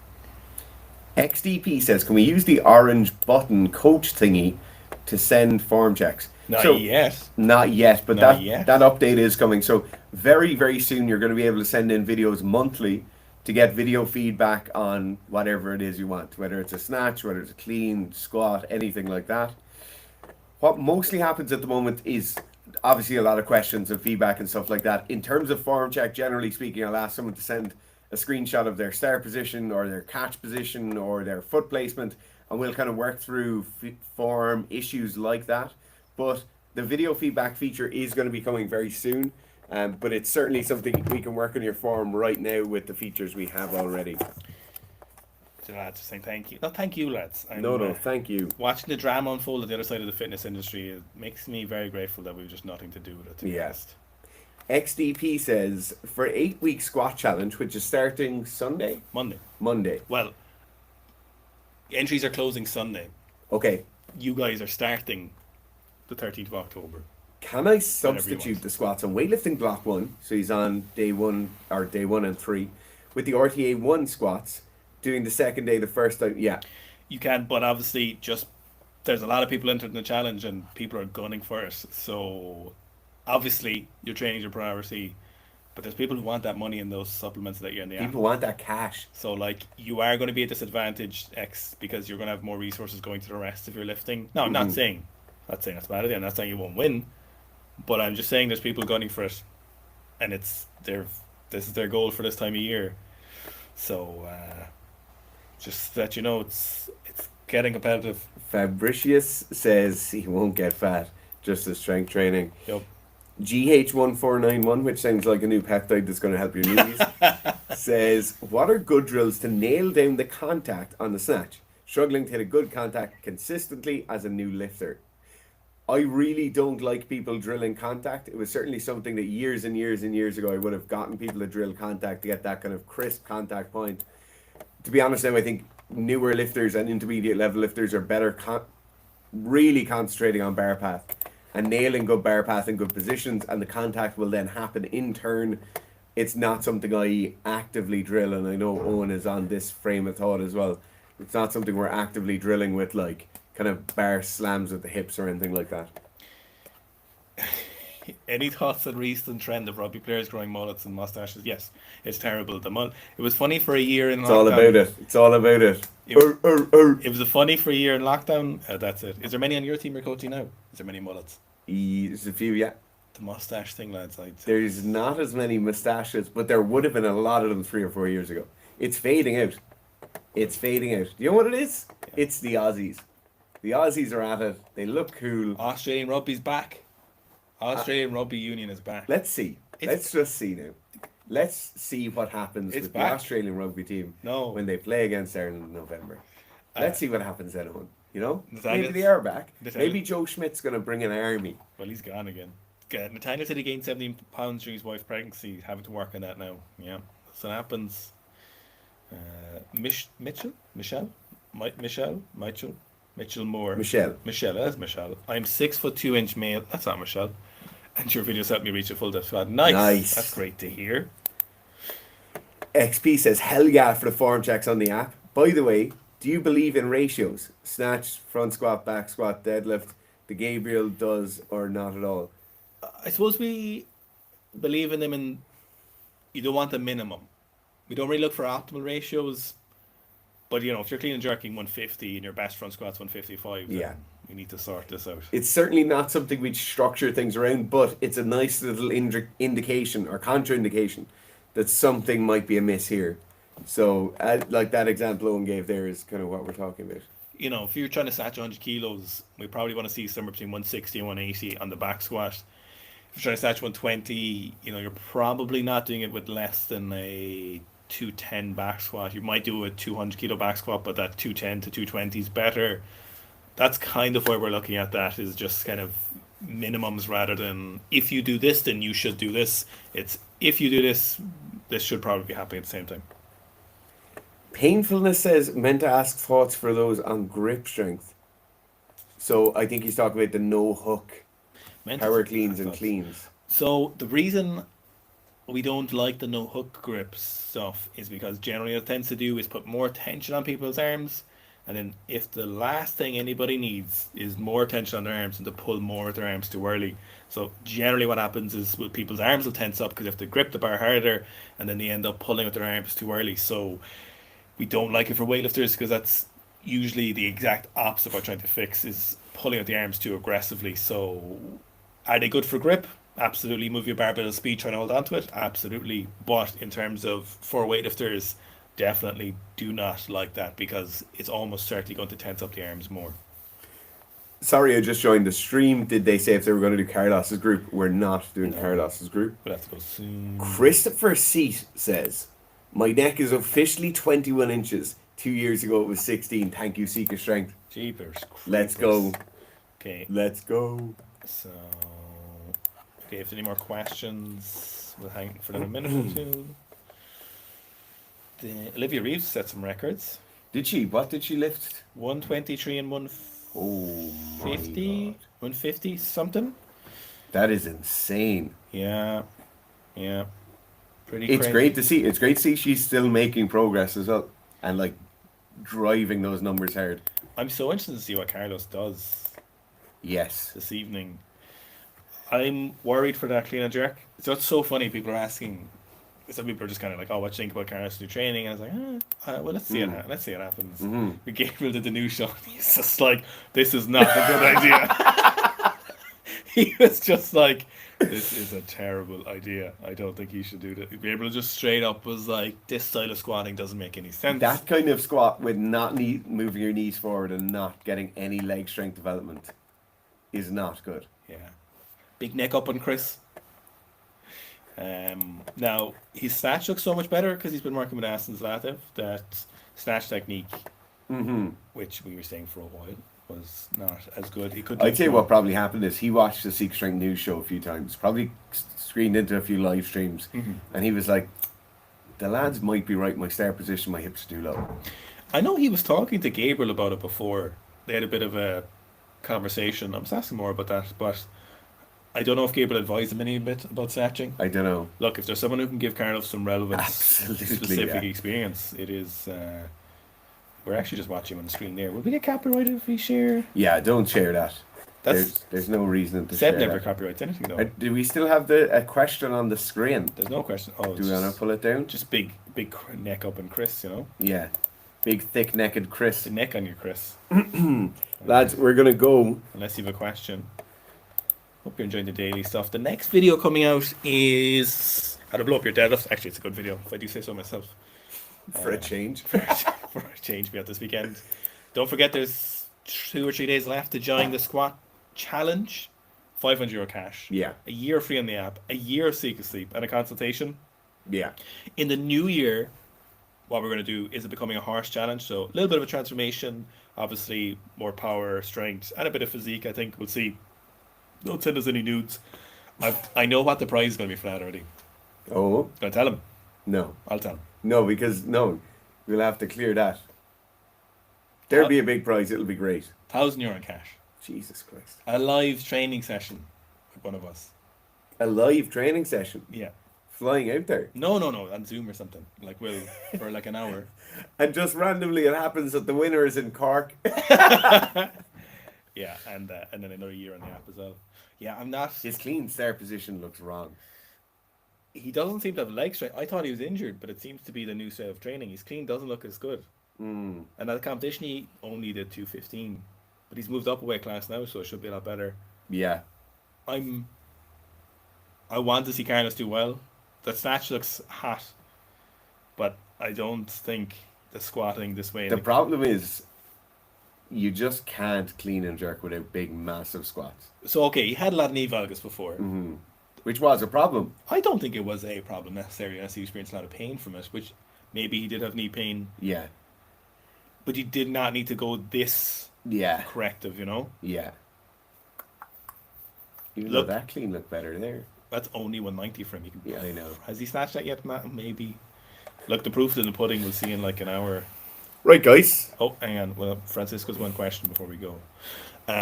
S2: XDP says, can we use the orange button coach thingy to send form checks?
S1: Not
S2: So
S1: yet.
S2: not yet, but
S1: Not
S2: that
S1: yet.
S2: that update is coming. So very, very soon you're going to be able to send in videos monthly to get video feedback on whatever it is you want, whether it's a snatch, whether it's a clean, squat, anything like that. What mostly happens at the moment is obviously a lot of questions and feedback and stuff like that. In terms of form check, generally speaking, I'll ask someone to send a screenshot of their start position or their catch position or their foot placement, and we'll kind of work through form issues like that. But the video feedback feature is going to be coming very soon, but it's certainly something we can work on your form right now with the features we have already.
S1: So lads, just saying thank you. No, thank you, lads.
S2: No, thank you.
S1: Watching the drama unfold at the other side of the fitness industry, it makes me very grateful that we've just nothing to do with it, to be
S2: Yeah.
S1: honest.
S2: XDP says, for 8-week squat challenge, which is starting Sunday?
S1: Monday. Well, entries are closing Sunday.
S2: Okay.
S1: You guys are starting the 13th of October.
S2: Can I substitute the squats on weightlifting block 1? So he's on day 1 and 3 with the RTA 1 squats, doing the second day, the first time. Yeah.
S1: You can, but obviously just there's a lot of people entering the challenge and people are gunning for it. So obviously your training's your priority, but there's people who want that money in those supplements that you're in the app.
S2: People want that cash.
S1: So like you are going to be at disadvantage X because you're going to have more resources going to the rest of your lifting. No, I'm not saying that's bad. I'm not saying you won't win, but I'm just saying there's people gunning for it, and this is their goal for this time of year. So just that you know, it's getting competitive.
S2: Fabricius says he won't get fat, just the strength training.
S1: Yep.
S2: GH1491, which sounds like a new peptide that's going to help your knees, says, what are good drills to nail down the contact on the snatch? Struggling to hit a good contact consistently as a new lifter. I really don't like people drilling contact. It was certainly something that years and years and years ago I would have gotten people to drill contact to get that kind of crisp contact point. To be honest now, I think newer lifters and intermediate level lifters are better really concentrating on bar path and nailing good bar path in good positions, and the contact will then happen in turn it's not something I actively drill, and I know Owen is on this frame of thought as well. It's not something we're actively drilling with, like kind of bar slams with the hips or anything like that.
S1: Any thoughts on recent trend of rugby players growing mullets and mustaches? Yes, it's terrible. It was funny for a year in
S2: It's all
S1: lockdown.
S2: about it. It's all about it.
S1: It, it was funny for a year in lockdown. That's it. Is there many on your team you're coaching now? Is there many mullets?
S2: There's a few, yeah.
S1: The mustache thing, lads.
S2: There's not as many mustaches, but there would have been a lot of them 3 or 4 years ago. It's fading out. It's fading out. Do you know what it is?
S1: Yeah.
S2: It's the Aussies. The Aussies are at it. They look cool.
S1: Australian rugby's back. Australian Rugby Union is back.
S2: Let's see. Let's just see now. Let's see what happens with
S1: back.
S2: the Australian rugby team
S1: No.
S2: when they play against Ireland in November. Let's see what happens then on. You know?
S1: Nathaniel-
S2: Maybe they are back.
S1: Nathaniel-
S2: Maybe Joe Schmidt's going to bring an army.
S1: Well, he's gone again. Nathaniel said he gained 17 pounds during his wife's pregnancy. Having to work on that now. Yeah. So that happens. Mitchell Moore.
S2: Michelle.
S1: That's Michelle. I'm 6'2" male. That's not Michelle. And your videos helped me reach a full depth squad. Nice. That's great to hear.
S2: XP says, hell yeah for the form checks on the app. By the way, do you believe in ratios? Snatch, front squat, back squat, deadlift, the Gabriel does or not at all?
S1: I suppose we believe in them, and you don't want the minimum. We don't really look for optimal ratios. But, you know, if you're clean and jerking 150 and your best front squat's 155,
S2: yeah,
S1: we need to sort this out.
S2: It's certainly not something we'd structure things around, but it's a nice little indication or contraindication that something might be amiss here. So, like that example Owen gave there is kind of what we're talking about.
S1: You know, if you're trying to snatch 100 kilos, we probably want to see somewhere between 160 and 180 on the back squat. If you're trying to snatch 120, you know, you're probably not doing it with less than a 210 back squat. You might do a 200 kilo back squat, but that 210 to 220 is better. That's kind of where we're looking at. That is just kind of minimums rather than if you do this, then you should do this. It's if you do this, this should probably be happening at the same time.
S2: Painfulness says, meant to ask thoughts for those on grip strength. So I think he's talking about the no hook, power cleans and cleans.
S1: So the reason we don't like the no hook grip stuff is because generally what it tends to do is put more tension on people's arms, and then if the last thing anybody needs is more tension on their arms and to pull more with their arms too early. So generally what happens is people's arms will tense up because they have to grip the bar harder, and then they end up pulling with their arms too early. So we don't like it for weightlifters because that's usually the exact opposite of what we're trying to fix, is pulling with the arms too aggressively. So are they good for grip? Absolutely. Move your barbell at speed, trying to hold on to it? Absolutely. But in terms of for weightlifters, definitely do not like that because it's almost certainly going to tense up the arms more.
S2: Sorry, I just joined the stream. Did they say if they were going to do Carlos's group? We're not doing Carlos's group.
S1: We'll have to go soon.
S2: Christopher Seat says, my neck is officially 21 inches. 2 years ago it was 16. Thank you, Seeker Strength.
S1: Jeepers.
S2: Let's go.
S1: Okay.
S2: Let's go.
S1: So, okay, if there's any more questions, we'll hang for another minute or two. Olivia Reeves set some records.
S2: Did she? What did she lift?
S1: 123 and 150. 150 something.
S2: That is insane.
S1: Yeah. Pretty
S2: It's
S1: crazy.
S2: great to see. It's great to see she's still making progress as well, and like driving those numbers hard.
S1: I'm so interested to see what Carlos does.
S2: Yes.
S1: This evening. I'm worried for that clean and jerk. So it's so funny. People are asking. Some people are just kind of like, "Oh, what do you think about Carlos' new training?" And I was like, "Well, let's see it. Let's see what happens." We Gabriel did the new show. And he's just like, "This is not a good idea." He was just like, "This is a terrible idea. I don't think he should do that." Gabriel just straight up was like, "This style of squatting doesn't make any sense."
S2: That kind of squat with not moving your knees forward and not getting any leg strength development is not good.
S1: Yeah. Big neck up on Chris. Now, his snatch looks so much better because he's been working with Aston Zlatan. That snatch technique, which we were saying for a while, was not as good. He could.
S2: I'd say what probably happened is he watched the Seek Strength News show a few times, probably screened into a few live streams, and he was like, the lads might be right, my start position, my hips are too low.
S1: I know he was talking to Gabriel about it before. They had a bit of a conversation. I was asking more about that, but I don't know if Gabriel advised him any bit about snatching.
S2: I don't know.
S1: Look, if there's someone who can give Cardiff some relevant,
S2: Absolutely,
S1: specific
S2: yeah.
S1: experience, it is. We're actually just watching on the screen there. Will we get copyrighted if we share?
S2: Yeah, don't share that.
S1: That's
S2: There's no reason to
S1: Seb
S2: share
S1: never
S2: that.
S1: copyrights anything though.
S2: Do we still have a question on the screen?
S1: There's no question. Oh,
S2: Do we want to pull it down?
S1: just big neck up and Chris, you know,
S2: Yeah. Big, thick-necked Chris.
S1: the neck on your Chris.
S2: Lads, we're going to go.
S1: Unless you have a question. Hope you're enjoying the daily stuff. The next video coming out is how to blow up your deadlifts. Actually, it's a good video, if I do say so myself.
S2: For a change.
S1: For a change, me out this weekend. Don't forget, there's 2 or 3 days left to join the squat challenge. €500 cash.
S2: Yeah.
S1: A year free on the app. A year of Seek Sleep and a consultation.
S2: Yeah.
S1: In the new year, what we're going to do is it becoming a horse challenge. So a little bit of a transformation. Obviously, more power, strength, and a bit of physique. I think we'll see. Don't send us any nudes. I know what the prize is going to be for that already.
S2: Oh,
S1: Gonna tell him.
S2: no.
S1: I'll tell him.
S2: No, because, no. We'll have to clear that. There'll be a big prize. It'll be great.
S1: €1,000 in cash.
S2: Jesus Christ.
S1: A live training session with one of us.
S2: A live training session.
S1: Yeah.
S2: Flying out there.
S1: No, on Zoom or something. Like we'll for like an hour.
S2: And just randomly it happens that the winner is in Cork.
S1: Yeah, and then another year on the app as well. Yeah, I'm not.
S2: His clean start position looks wrong.
S1: He doesn't seem to have leg strength. I thought he was injured, but it seems to be the new style of training. His clean doesn't look as good.
S2: Mm.
S1: And at the competition, he only did 215, but he's moved up a weight class now, so it should be a lot better.
S2: Yeah.
S1: I want to see Carlos do well. The snatch looks hot, but I don't think the squatting this way.
S2: The problem is, you just can't clean and jerk without big, massive squats.
S1: So okay, he had a lot of knee valgus before.
S2: Mm-hmm. Which was a problem.
S1: I don't think it was a problem necessarily unless he experienced a lot of pain from it, which maybe he did have knee pain.
S2: Yeah.
S1: But he did not need to go this corrective, you know?
S2: Yeah. Even
S1: Look,
S2: though that clean looked better there.
S1: That's only 190 for him.
S2: Yeah, I know.
S1: Has he snatched that yet, Matt? Maybe. Look, the proof is in the pudding. We'll see in like an hour.
S2: Right, guys.
S1: Oh, hang on. Well, Francisco's one question before we go.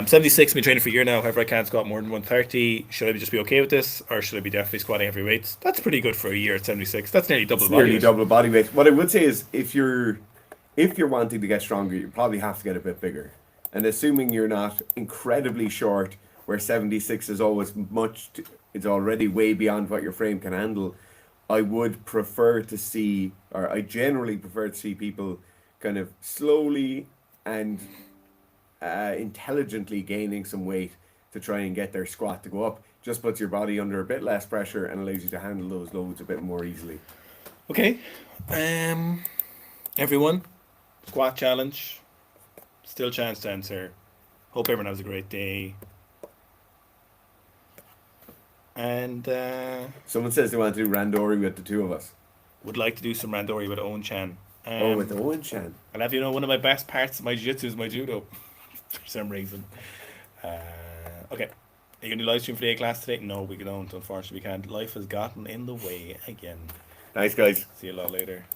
S1: 76, been training for a year now. However, I can't squat more than 130. Should I just be okay with this? Or should I be definitely squatting heavy weights? That's pretty good for a year at 76. That's nearly double body weight.
S2: Double body weight. What I would say is if you're wanting to get stronger, you probably have to get a bit bigger. And assuming you're not incredibly short, where 76 is always it's already way beyond what your frame can handle, I would prefer to see, or I generally prefer to see people kind of slowly and intelligently gaining some weight to try and get their squat to go up. Just puts your body under a bit less pressure and allows you to handle those loads a bit more easily.
S1: Okay. Everyone, squat challenge. Still chance to answer. Hope everyone has a great day. And
S2: someone says they want to do randori with the two of us.
S1: Would like to do some randori with Owen Chan.
S2: With Owen Chan.
S1: I'll have you know one of my best parts of my jiu-jitsu is my judo. For some reason. Okay. Are you going to live stream for the A class today? No, we don't. Unfortunately, we can't. Life has gotten in the way again.
S2: Nice, guys.
S1: See you a lot later.